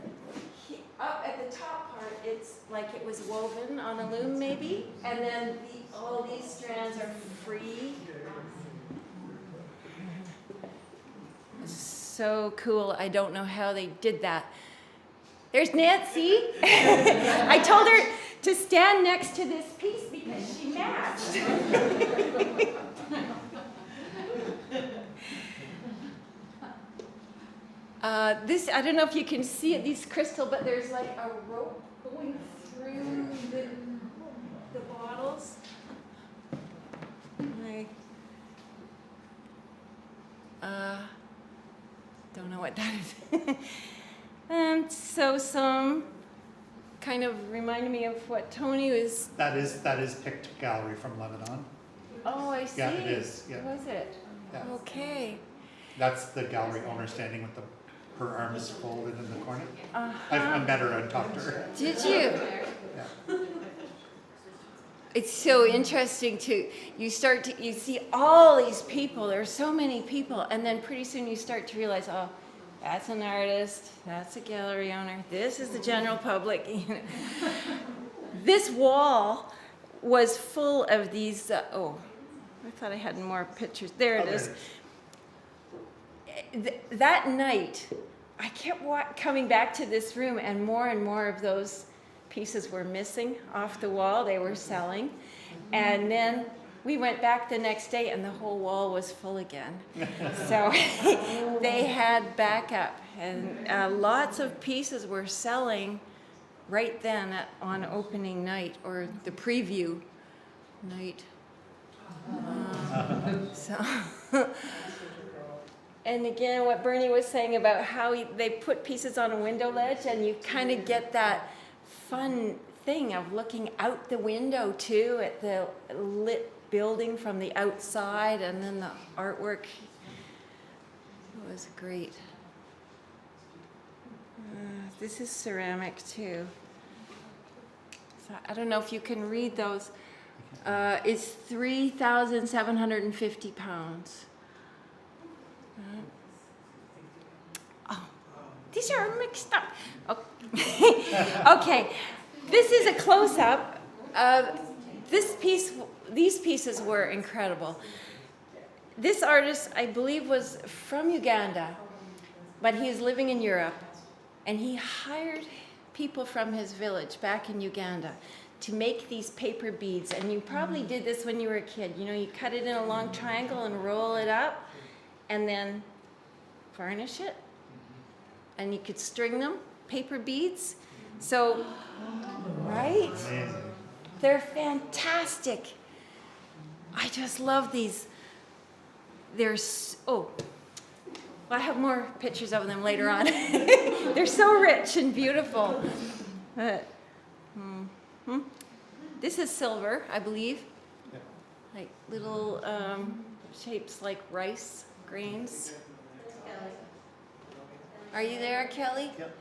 up at the top part, it's like it was woven on a loom maybe, and then all these strands are free. So cool, I don't know how they did that. There's Nancy. I told her to stand next to this piece because she matched. This, I don't know if you can see it, these crystal, but there's like a rope going through the bottles. Don't know what that is. And so some kind of reminded me of what Tony was. That is picked gallery from Lebanon. Oh, I see. Yeah, it is. Yeah. Was it? Yeah. Okay. That's the gallery owner standing with her arms folded in the corner. Uh-huh. I met her and talked to her. Did you? Yeah. It's so interesting you see all these people, there are so many people, and then pretty soon you start to realize, oh, that's an artist, that's a gallery owner, this is the general public. This wall was full of these, I thought I had more pictures. There it is. That night, I kept coming back to this room, and more of those pieces were missing off the wall. They were selling. And then we went back the next day, and the whole wall was full again. So they had backup, and lots of pieces were selling right then on opening night, or the preview night. And again, what Bernie was saying about how they put pieces on a window ledge, and you kind of get that fun thing of looking out the window too at the lit building from the outside, and then the artwork. It was great. This is ceramic too. So I don't know if you can read those. It's 3,750 pounds. Oh, these are mixed up. Okay, this is a close-up. These pieces were incredible. This artist, I believe, was from Uganda, but he is living in Europe, and he hired people from his village back in Uganda to make these paper beads. And you probably did this when you were a kid. You know, you cut it in a long triangle and roll it up, and then varnish it, and you could string them, paper beads. So, right? They're fantastic. I just love these. I have more pictures of them later on. They're so rich and beautiful. This is silver, I believe. Like little shapes like rice grains. Are you there, Kelly? Yep.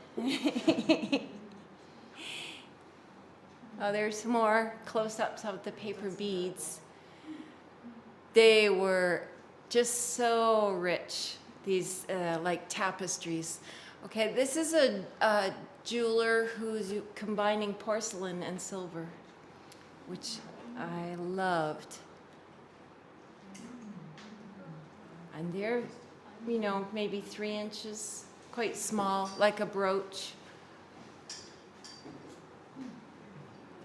Oh, there's some more close-ups of the paper beads. They were just so rich, these like tapestries. Okay, this is a jeweler who's combining porcelain and silver, which I loved. And they're, you know, maybe 3 inches, quite small, like a brooch.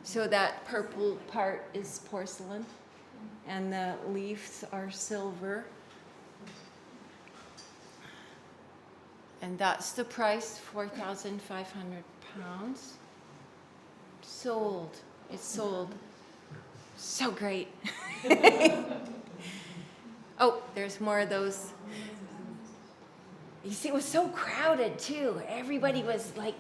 So that purple part is porcelain, and the leaves are silver. And that's the price, 4,500 pounds. Sold. It's sold. So great. Oh, there's more of those. You see, it was so crowded too. Everybody was like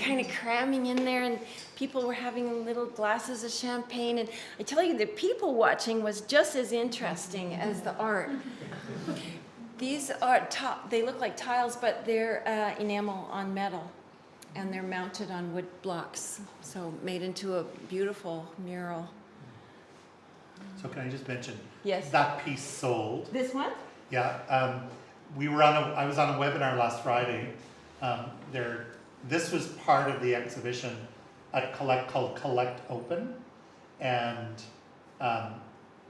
kind of cramming in there, and people were having little glasses of champagne. And I tell you, the people watching was just as interesting as the art. These are they look like tiles, but they're enamel on metal, and they're mounted on wood blocks, so made into a beautiful mural. So can I just mention? Yes. That piece sold. This one? Yeah. I was on a webinar last Friday. This was part of the exhibition at called Collect Open, and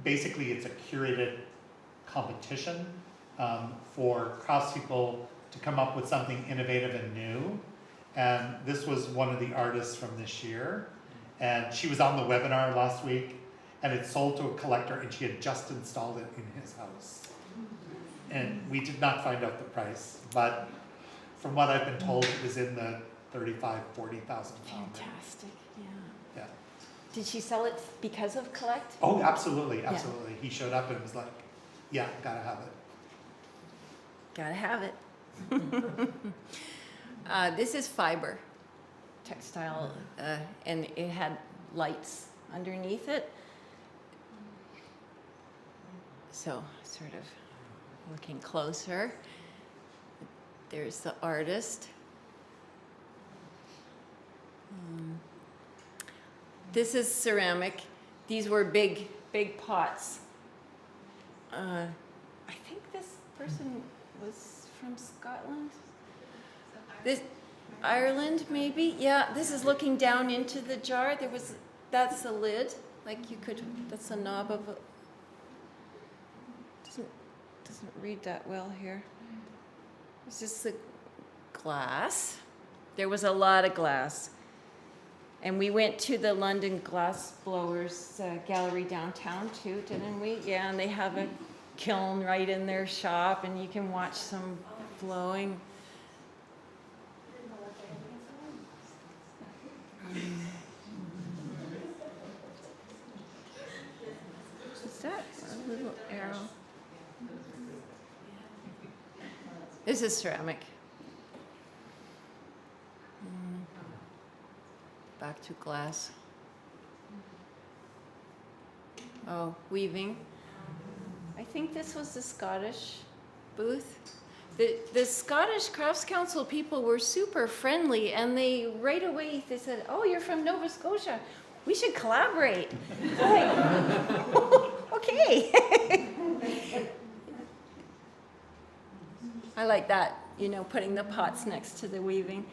basically it's a curated competition for craftspeople to come up with something innovative and new. And this was one of the artists from this year, and she was on the webinar last week, and it sold to a collector, and she had just installed it in his house. And we did not find out the price, but from what I've been told, it was in the 35,000, 40,000 pound. Fantastic, yeah. Yeah. Did she sell it because of Collect? Oh, absolutely, absolutely. He showed up and was like, yeah, gotta have it. Gotta have it. This is fiber textile, and it had lights underneath it. So, sort of looking closer, there's the artist. This is ceramic. These were big pots. I think this person was from Scotland. This Ireland, maybe? Yeah, this is looking down into the jar. That's the lid. Like that's the knob of a, doesn't read that well here. Is this the glass? There was a lot of glass. And we went to the London Glass Blowers gallery downtown too, didn't we? Yeah, and they have a kiln right in their shop, and you can watch some blowing. Is that a little arrow? This is ceramic. Back to glass. Oh, weaving. I think this was the Scottish booth. The Scottish Crafts Council people were super friendly, and they right away they said, "Oh, you're from Nova Scotia. We should collaborate." Like, okay. I like that, you know, putting the pots next to the weaving.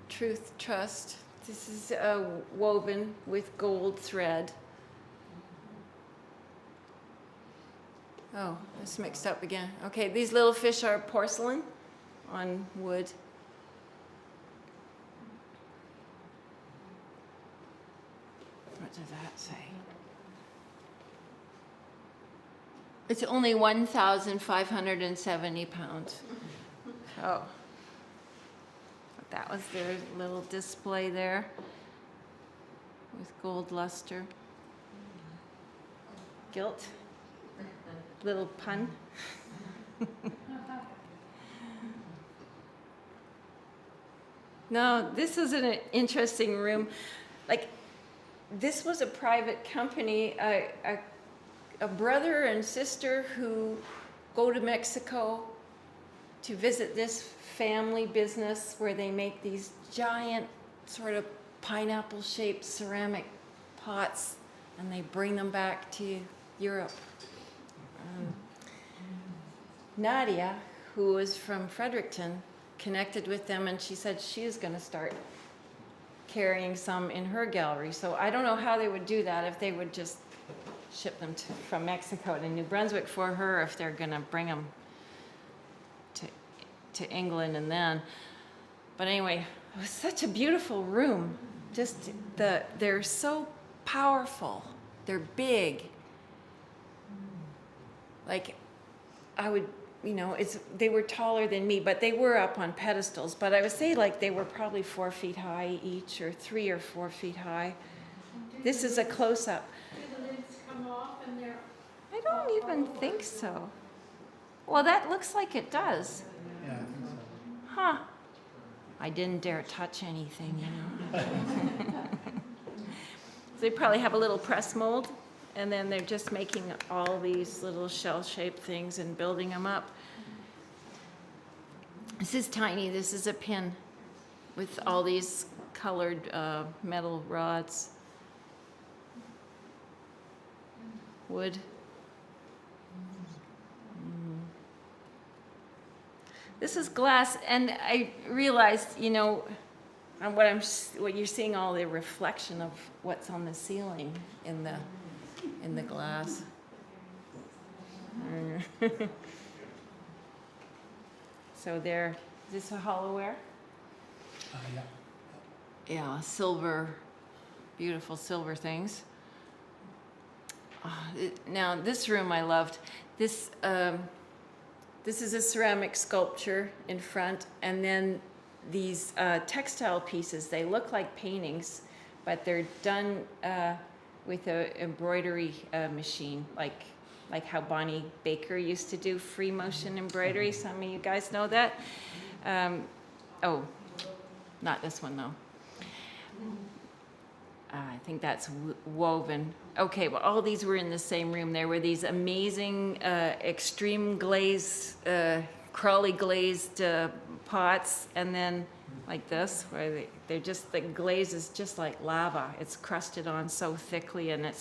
Truth, trust. This is woven with gold thread. Oh, it's mixed up again. Okay, these little fish are porcelain on wood. What does that say? It's only 1,570 pounds. Oh. That was their little display there with gold luster. Gilt. Little pun. No, this is an interesting room. Like, this was a private company, a brother and sister who go to Mexico to visit this family business where they make these giant sort of pineapple-shaped ceramic pots, and they bring them back to Europe. Nadia, who was from Fredericton, connected with them, and she said she is going to start carrying some in her gallery. So I don't know how they would do that, if they would just ship them from Mexico to New Brunswick for her, if they're going to bring them to England and then. But anyway, it was such a beautiful room. Just they're so powerful. They're big. Like, I would, you know, they were taller than me, but they were up on pedestals. But I would say like they were probably 4 feet high each, or 3 or 4 feet high. This is a close-up. Do the lids come off and they're... I don't even think so. Well, that looks like it does. Yeah, I think so. Huh. I didn't dare touch anything, you know. So they probably have a little press mold, and then they're just making all these little shell-shaped things and building them up. This is tiny. This is a pin with all these colored metal rods. Wood. This is glass, and I realized, you know, what you're seeing, all the reflection of what's on the ceiling in the glass. So there, is this a hollowware? Yeah. Yeah, silver, beautiful silver things. Now this room I loved. This is a ceramic sculpture in front, and then these textile pieces. They look like paintings, but they're done with an embroidery machine, like how Bonnie Baker used to do free motion embroidery. Some of you guys know that. Oh, not this one though. I think that's woven. Okay, well, all these were in the same room. There were these amazing extreme glazed, crawly glazed pots, and then like this, where they're just, the glaze is just like lava. It's crusted on so thickly, and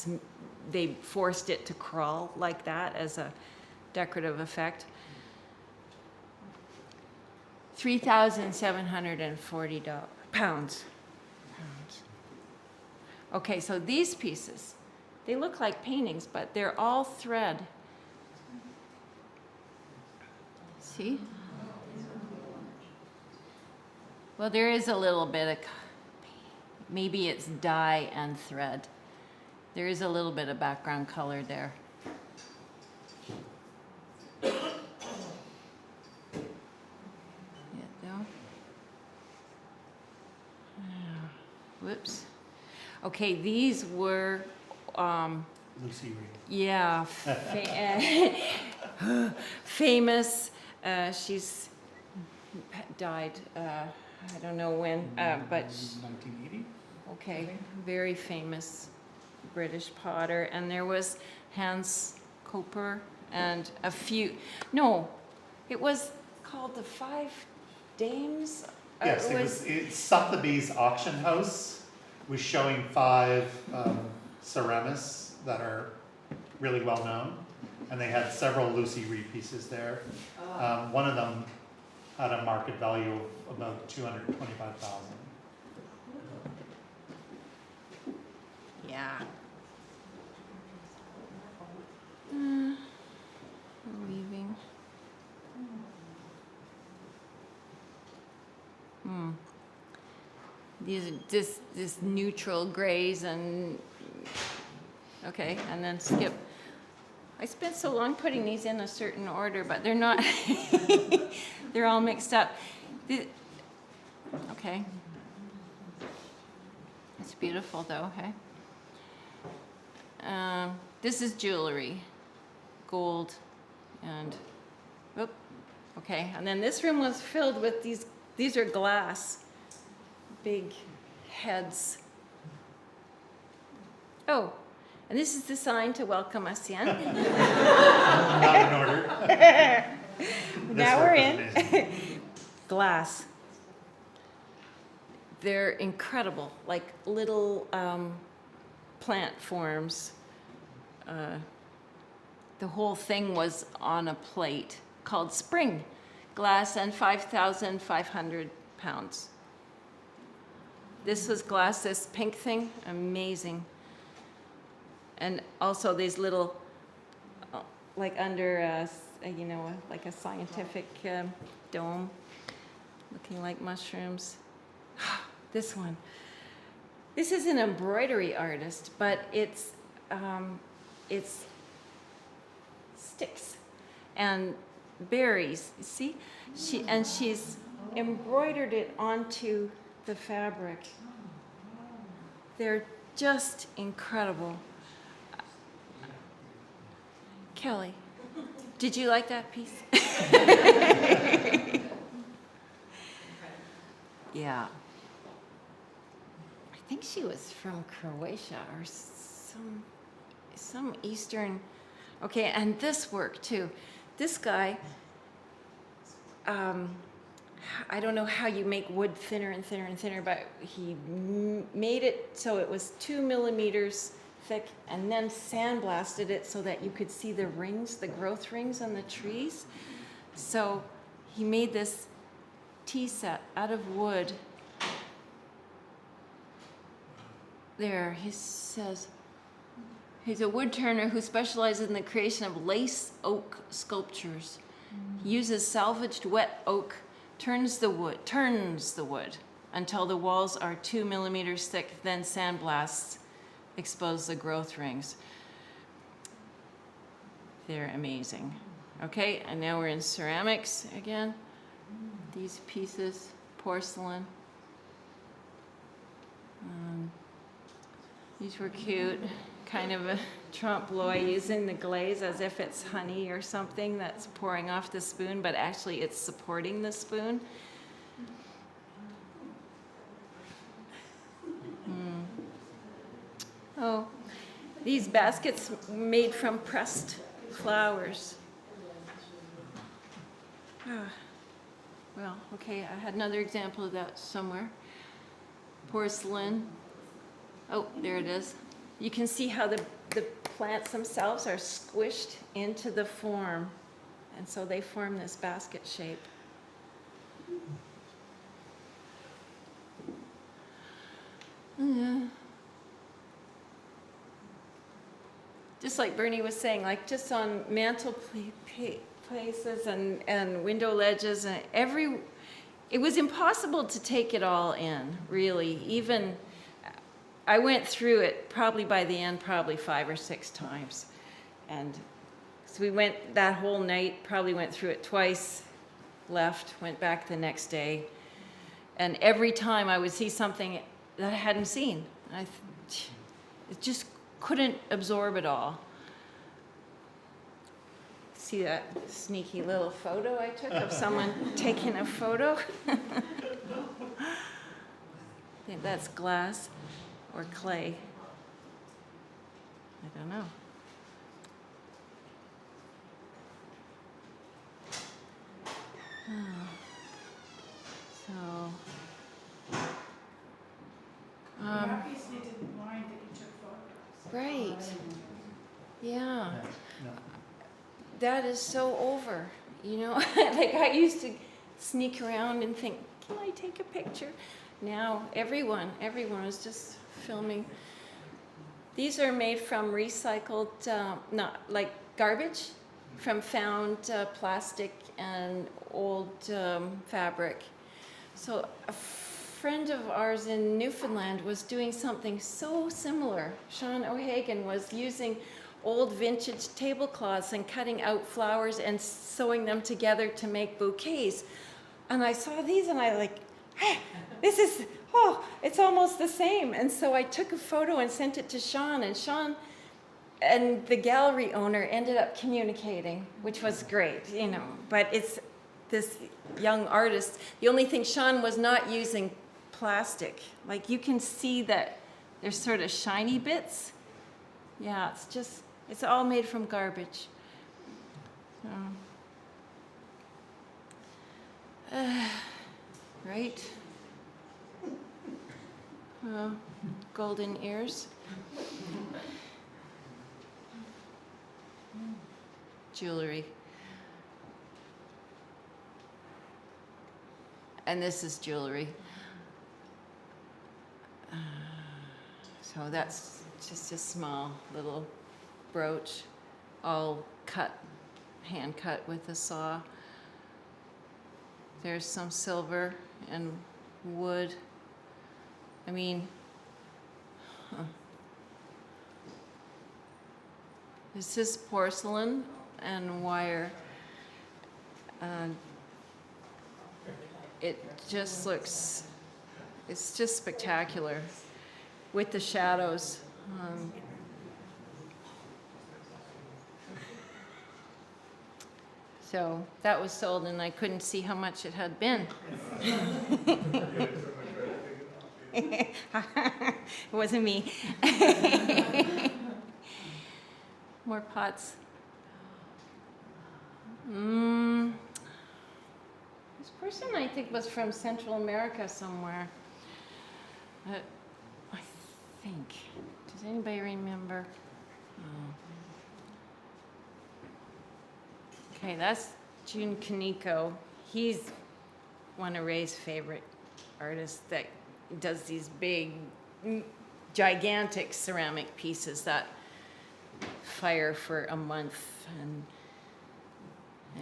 they forced it to crawl like that as a decorative effect. $3,740 pounds. Okay, so these pieces, they look like paintings, but they're all thread. See? Well, there is a little bit of, maybe it's dye and thread. There is a little bit of background color there. Yeah, no? Whoops. Okay, these were, Lucy Reed. yeah, famous. She's died, I don't know when, but 1980. okay, very famous British potter. And there was Hans Koper and a few. No, it was called the Five Dames. Yes, it's Sotheby's auction house was showing 5 ceramists that are really well known, and they had several Lucy Reed pieces there. One of them had a market value of about $225,000. Yeah. I'm leaving. These are this neutral grays and okay, and then skip. I spent so long putting these in a certain order, but they're not. They're all mixed up. Okay. It's beautiful though, hey? This is jewelry, gold, and whoop. Okay, and then this room was filled with these are glass, big heads. Oh, and this is the sign to welcome us in. Not in order. Now we're in. Amazing. Glass. They're incredible, like little plant forms. The whole thing was on a plate called Spring Glass, and 5,500 pounds. This was glass, this pink thing, amazing. And also these little, like under, you know, like a scientific dome, looking like mushrooms. This one. This is an embroidery artist, but it's sticks and berries. You see, she's embroidered it onto the fabric. They're just incredible. Kelly, did you like that piece? Yeah. I think she was from Croatia or some Eastern. Okay, and this work too. This guy, I don't know how you make wood thinner and thinner and thinner, but he made it so it was 2 millimeters thick and then sandblasted it so that you could see the rings, the growth rings on the trees. So he made this tea set out of wood. There, he says, he's a wood turner who specializes in the creation of lace oak sculptures. He uses salvaged wet oak, turns the wood until the walls are 2 millimeters thick, then sandblasts, expose the growth rings. They're amazing. Okay, and now we're in ceramics again. These pieces, porcelain. These were cute. Kind of a trompe l'oeil using the glaze as if it's honey or something that's pouring off the spoon, but actually it's supporting the spoon. Oh, these baskets made from pressed flowers. Well, okay, I had another example of that somewhere. Porcelain. Oh, there it is. You can see how the plants themselves are squished into the form, and so they form this basket shape. Just like Bernie was saying, like just on mantel places and window ledges, and it was impossible to take it all in, really. Even I went through it probably by the end, probably 5 or 6 times. And so we went that whole night, probably went through it twice, left, went back the next day. And every time I would see something that I hadn't seen. It just couldn't absorb it all. See that sneaky little photo I took of someone taking a photo? I think that's glass. Or clay. I don't know. So, obviously didn't mind that you took photographs. right. Yeah. That is so over, you know? Like I used to sneak around and think, can I take a picture? Now everyone is just filming. These are made from recycled, not like garbage, from found plastic and old fabric. So a friend of ours in Newfoundland was doing something so similar. Sean O'Hagan was using old vintage tablecloths and cutting out flowers and sewing them together to make bouquets. And I saw these and I like, hey, this is, oh, it's almost the same. And so I took a photo and sent it to Sean, and Sean and the gallery owner ended up communicating, which was great, you know. But it's this young artist. The only thing, Sean was not using plastic. Like you can see that there's sort of shiny bits Yeah, it's all made from garbage. Right? Golden ears. Jewelry. And this is jewelry. So that's just a small little brooch, all cut, hand cut with a saw. There's some silver and wood. I mean, this is porcelain and wire. It just looks, it's just spectacular with the shadows. So that was sold, and I couldn't see how much it had been. It wasn't me. More pots. This person, I think, was from Central America somewhere. I think. Does anybody remember? Okay, that's Jun Kaneko. He's one of Ray's favorite artists that does these big, gigantic ceramic pieces that fire for a month. And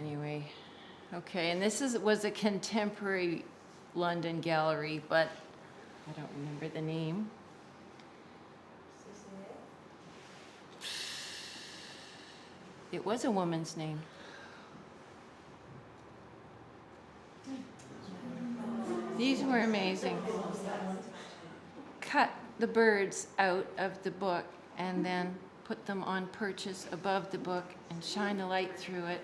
anyway, okay, and this was a contemporary London gallery, but I don't remember the name. It was a woman's name. These were amazing. Cut the birds out of the book and then put them on perches above the book and shine a light through it.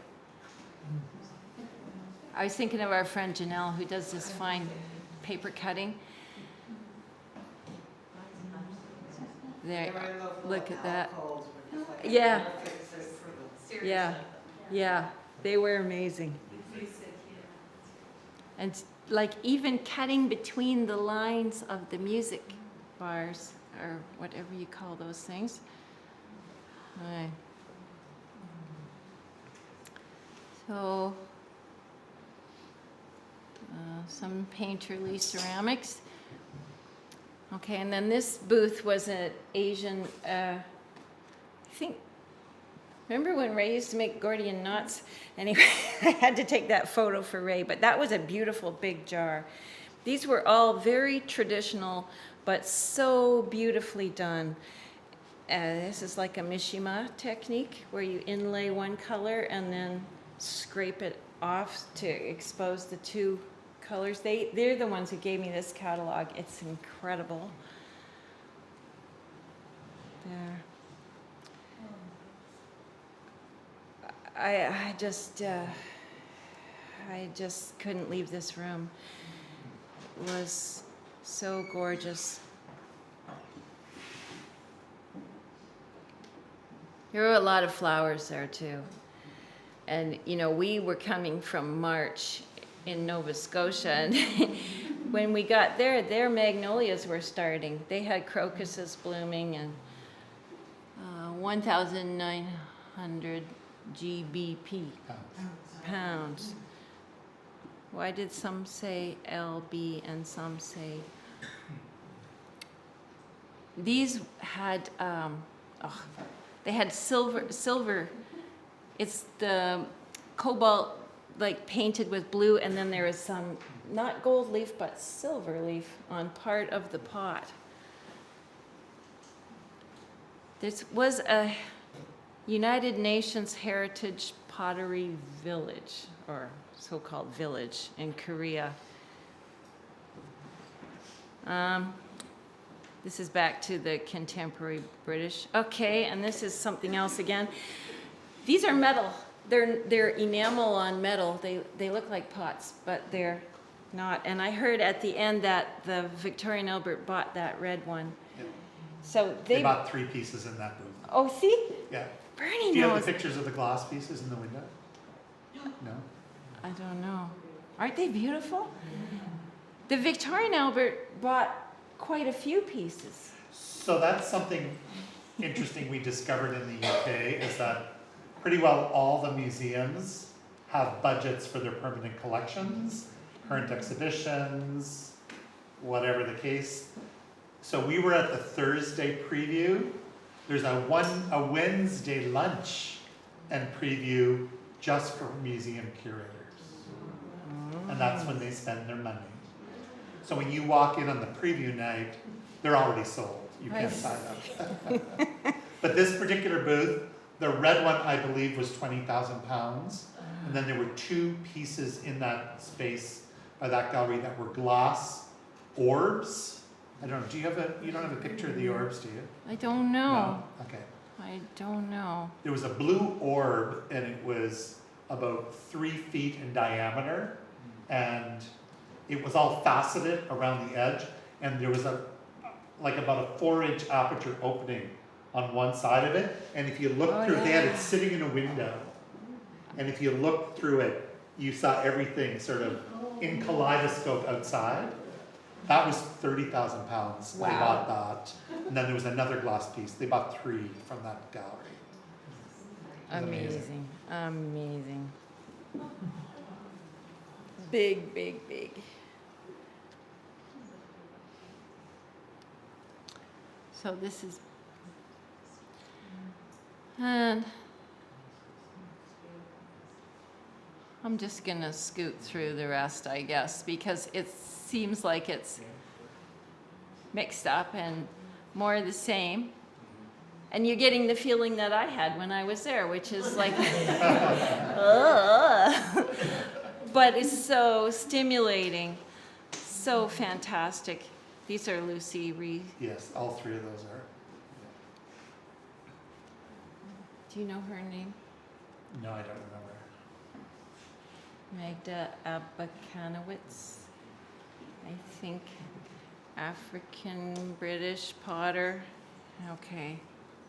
I was thinking of our friend Janelle, who does this fine paper cutting. There, look at that. Yeah. Yeah. Yeah. They were amazing. And like even cutting between the lines of the music bars, or whatever you call those things. Right. So, some painterly ceramics. Okay, and then this booth was an Asian, I think, remember when Ray used to make Gordian knots? Anyway, I had to take that photo for Ray, but that was a beautiful big jar. These were all very traditional, but so beautifully done. This is like a mishima technique, where you inlay one color and then scrape it off to expose the two colors. They're the ones who gave me this catalog. It's incredible. There. I just couldn't leave this room. It was so gorgeous. There were a lot of flowers there too. And you know, we were coming from March in Nova Scotia, and when we got there, their magnolias were starting. They had crocuses blooming, and 1,900 GBP pounds. Why did some say LB and some say? These had they had silver. It's the cobalt, like painted with blue, and then there is some not gold leaf but silver leaf on part of the pot. This was a United Nations Heritage Pottery Village, or so-called village, in Korea. This is back to the contemporary British. Okay, and this is something else again. These are metal. They're enamel on metal. They look like pots, but they're not. And I heard at the end that the Victoria and Albert bought that red one. Yep. So They bought 3 pieces in that booth. Oh, see? Yeah. Bernie Do you have knows. the pictures of the glass pieces in the window? No? I don't know. Aren't they beautiful? The Victorian Albert bought quite a few pieces. So that's something interesting we discovered in the UK, is that pretty well all the museums have budgets for their permanent collections, current exhibitions, whatever the case. So we were at the Thursday preview. There's a Wednesday lunch and preview just for museum curators. And that's when they spend their money. So when you walk in on the preview night, they're already sold. You can't sign up. But this particular booth, the red one, I believe, was £20,000. And then there were 2 pieces in that space by that gallery that were glass orbs. I don't know, you don't have a picture of the orbs, do you? I don't know. No? Okay. I don't know. There was a blue orb, and it was about 3 feet in diameter, and it was all faceted around the edge, and there was about a 4-inch aperture opening on one side of it, and if you look through, they had it sitting in a window, and if you looked through it, you saw everything sort of in kaleidoscope outside. That was £30,000. Wow. They bought that, and then there was another glass piece. They bought 3 from that gallery. It was Amazing. Amazing. Big, big, big. So this is, and I'm just gonna scoot through the rest, I guess, because it seems like it's mixed up and more the same. And you're getting the feeling that I had when I was there, which is like, ugh. But it's so stimulating, so fantastic. These are Lucy Ree. Yes, all 3 of those are. Do you know her name? No, I don't remember. Magda Abakanowicz, I think. African British potter. Okay.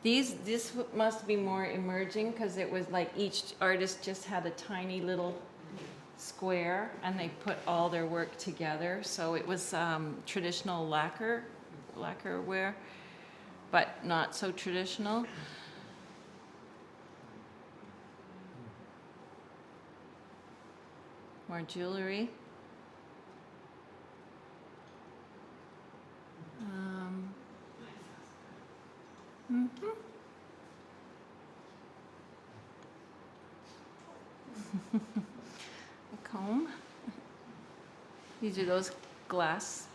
This must be more emerging because it was like each artist just had a tiny little square and they put all their work together. So it was traditional lacquerware, but not so traditional. More jewelry. A comb. These are those glass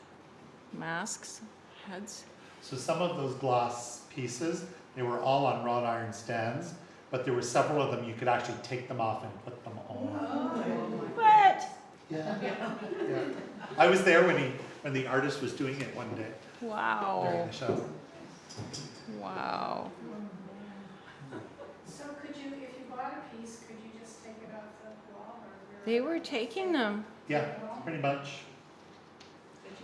masks, heads. So some of those glass pieces, they were all on wrought iron stands, but there were several of them you could actually take them off and put them on. What? Yeah. I was there when the artist was doing it one day during Wow. the show. Wow. So could you, if you bought a piece, could you just take it off the wall or? They were taking them. Yeah, pretty much.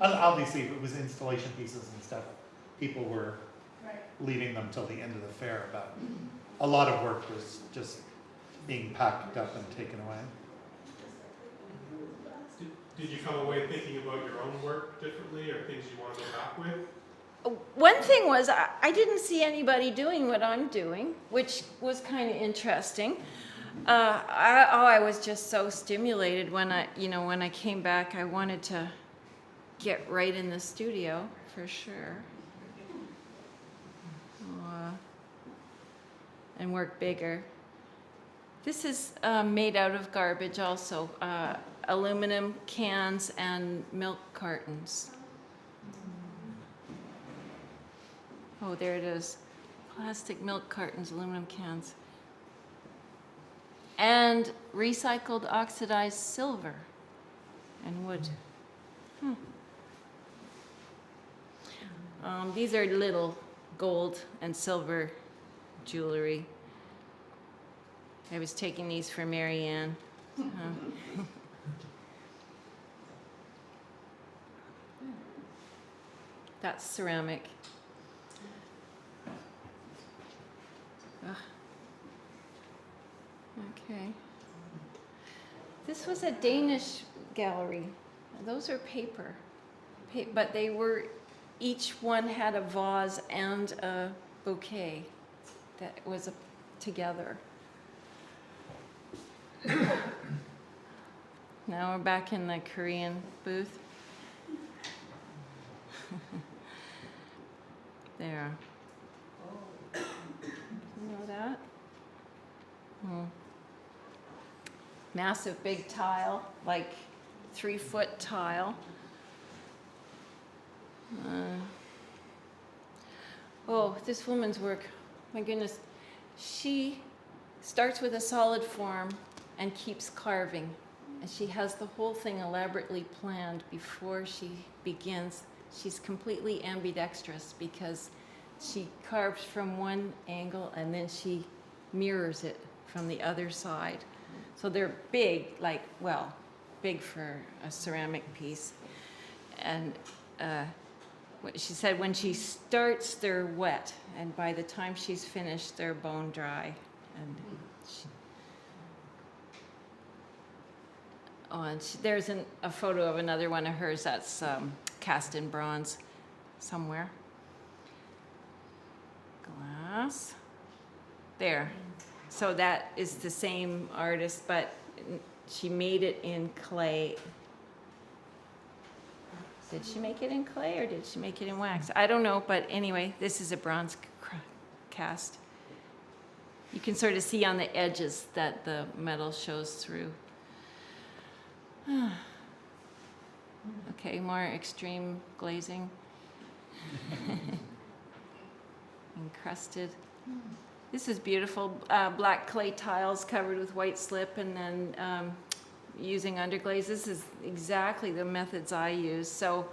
Obviously, if it was installation pieces and stuff, people were Right. leaving them till the end of the fair, but a lot of work was just being packed up and taken away. Did you come away thinking about your own work differently or things you want to go back with? One thing was I didn't see anybody doing what I'm doing, which was kind of interesting. I was just so stimulated when I came back. I wanted to get right in the studio for sure, and work bigger. This is made out of garbage also, aluminum cans and milk cartons. Oh, there it is. Plastic milk cartons, aluminum cans. And recycled oxidized silver and wood. These are little gold and silver jewelry. I was taking these for Marianne. That's ceramic. Ugh. Okay. This was a Danish gallery. Those are paper. But they were, each one had a vase and a bouquet that was together. Now we're back in the Korean booth. There. You know that? Massive big tile, like 3-foot tile. Oh, this woman's work, my goodness. She starts with a solid form and keeps carving. And she has the whole thing elaborately planned before she begins. She's completely ambidextrous because she carves from one angle and then she mirrors it from the other side. So they're big, like, well, big for a ceramic piece. And she said when she starts, they're wet, and by the time she's finished, they're bone dry. And there's a photo of another one of hers that's cast in bronze somewhere. Glass. There. So that is the same artist, but she made it in clay. Did she make it in clay or did she make it in wax? I don't know, but anyway, this is a bronze cast. You can sort of see on the edges that the metal shows through. Okay, more extreme glazing. Encrusted. This is beautiful. Black clay tiles covered with white slip and then using underglaze. This is exactly the methods I use. So,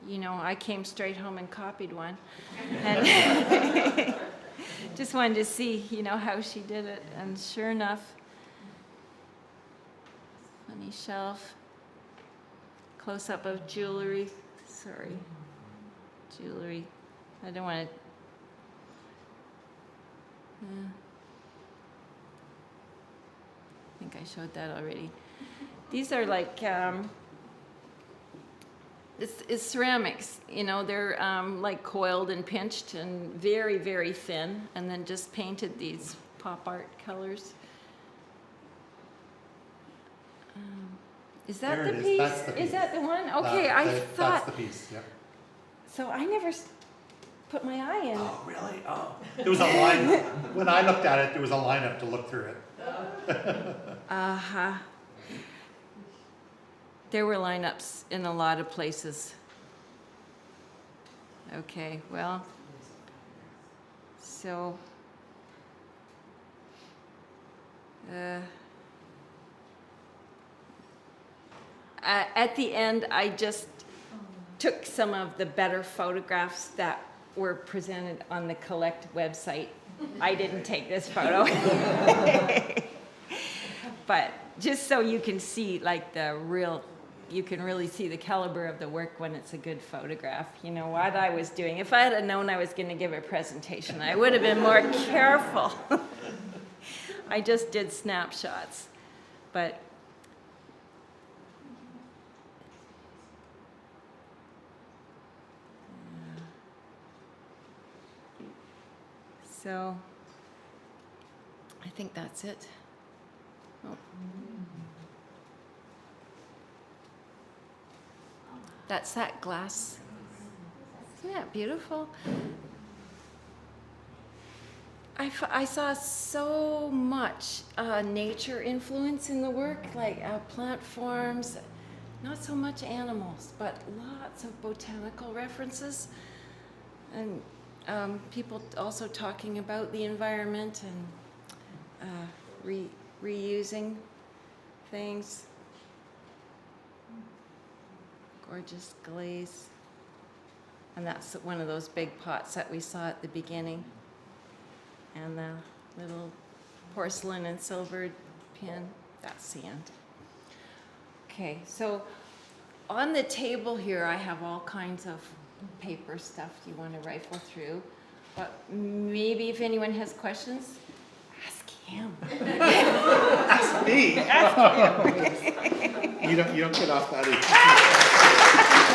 you know, I came straight home and copied one. And just wanted to see, you know, how she did it. And sure enough, funny shelf. Close-up of jewelry. Sorry. Jewelry. I don't want to... I think I showed that already. These are like, it's ceramics, you know, they're like coiled and pinched and very, very thin, and then just painted these pop art colors. Is that There the it piece? That's the piece. Is that the one? Okay, I thought. That's the piece, yeah. So I never put my eye in. Oh, really? Oh. There was a line, when I looked at it, there was a lineup to look through it. Uh-huh. There were lineups in a lot of places. Okay, well, so, at the end, I just took some of the better photographs that were presented on the Collect website. I didn't take this photo. But just so you can see, like, you can really see the caliber of the work when it's a good photograph. You know, what I was doing. If I had known I was going to give a presentation, I would have been more careful. I just did snapshots. But so I think that's it. Oh. That's that glass. Isn't that beautiful? I saw so much nature influence in the work, like plant forms, not so much animals, but lots of botanical references. And people also talking about the environment and reusing things. Gorgeous glaze. And that's one of those big pots that we saw at the beginning. And the little porcelain and silver pin, that's sand. Okay, so on the table here I have all kinds of paper stuff you want to rifle through. But maybe if anyone has questions, ask him. Me? You don't get off that easy.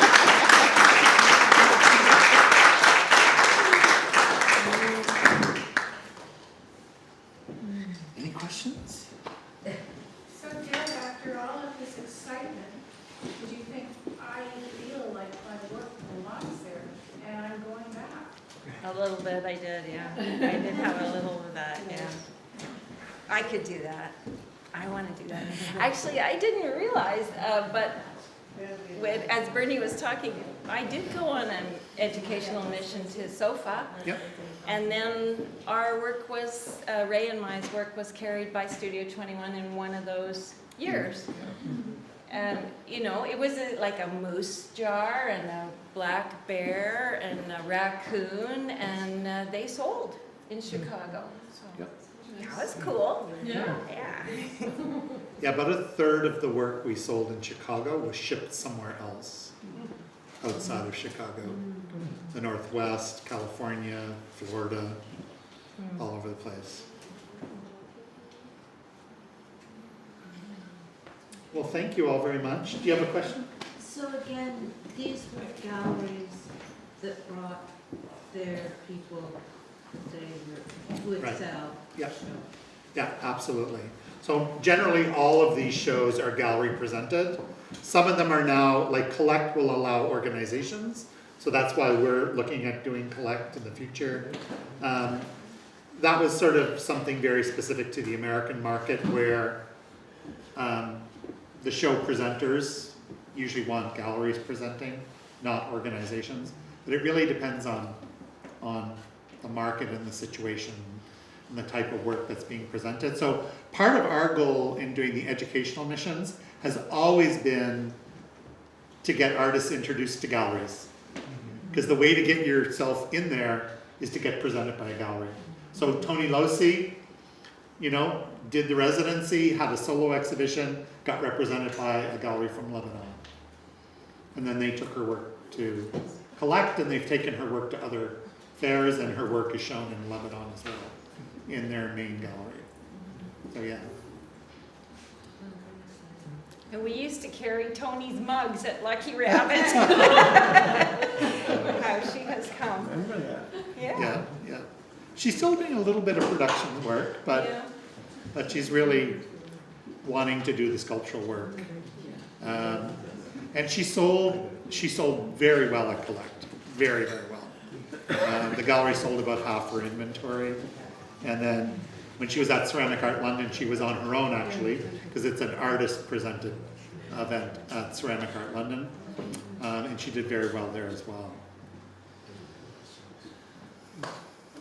Any questions? So Deb, after all of this excitement, do you think I feel like my work belongs there and I'm going back? A little bit, I did, yeah. I did have a little of that, yeah. I could do that. I want to do that. Actually, I didn't realize, but as Bernie was talking, I did go on an educational mission to SOFA. Yep. And then our work was, Ray and my work was carried by Studio 21 in one of those years. And, you know, it was like a moose jar and a black bear and a raccoon, and they sold in Chicago. So Yep. that was cool. Yeah. Yeah. Yeah, about a third of the work we sold in Chicago was shipped somewhere else outside of Chicago. The Northwest, California, Florida, all over the place. Well, thank you all very much. Do you have a question? So again, these were galleries that brought their people that they would Right. sell. Yeah. Yeah, absolutely. So generally, all of these shows are gallery presented. Some of them are now, like Collect will allow organizations. So that's why we're looking at doing Collect in the future. That was sort of something very specific to the American market where the show presenters usually want galleries presenting, not organizations. But it really depends on the market and the situation and the type of work that's being presented. So part of our goal in doing the educational missions has always been to get artists introduced to galleries. Because the way to get yourself in there is to get presented by a gallery. So Tony Losi, you know, did the residency, had a solo exhibition, got represented by a gallery from Lebanon. And then they took her work to Collect, and they've taken her work to other fairs, and her work is shown in Lebanon as well, in their main gallery. So yeah. And we used to carry Tony's mugs at Lucky Rabbit. How she has come. Remember that? Yeah, yeah. She's still doing a little bit of production work, but Yeah. but she's really wanting to do the sculptural work. And she sold very well at Collect, very, very well. The gallery sold about half her inventory. And then when she was at Ceramic Art London, she was on her own actually, because it's an artist presented event at Ceramic Art London. And she did very well there as well.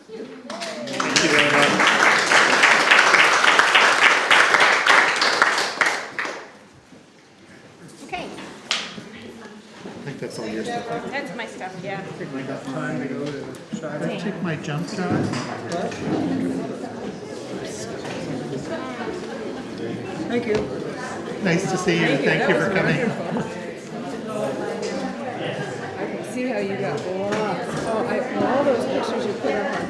Thank you very much. Okay, I think that's all your stuff. that's my stuff, yeah. I got time to go to I take my jump drive. Thank you. Nice to see you. Thank you for coming. See how you got lots. Oh, all those pictures you put up on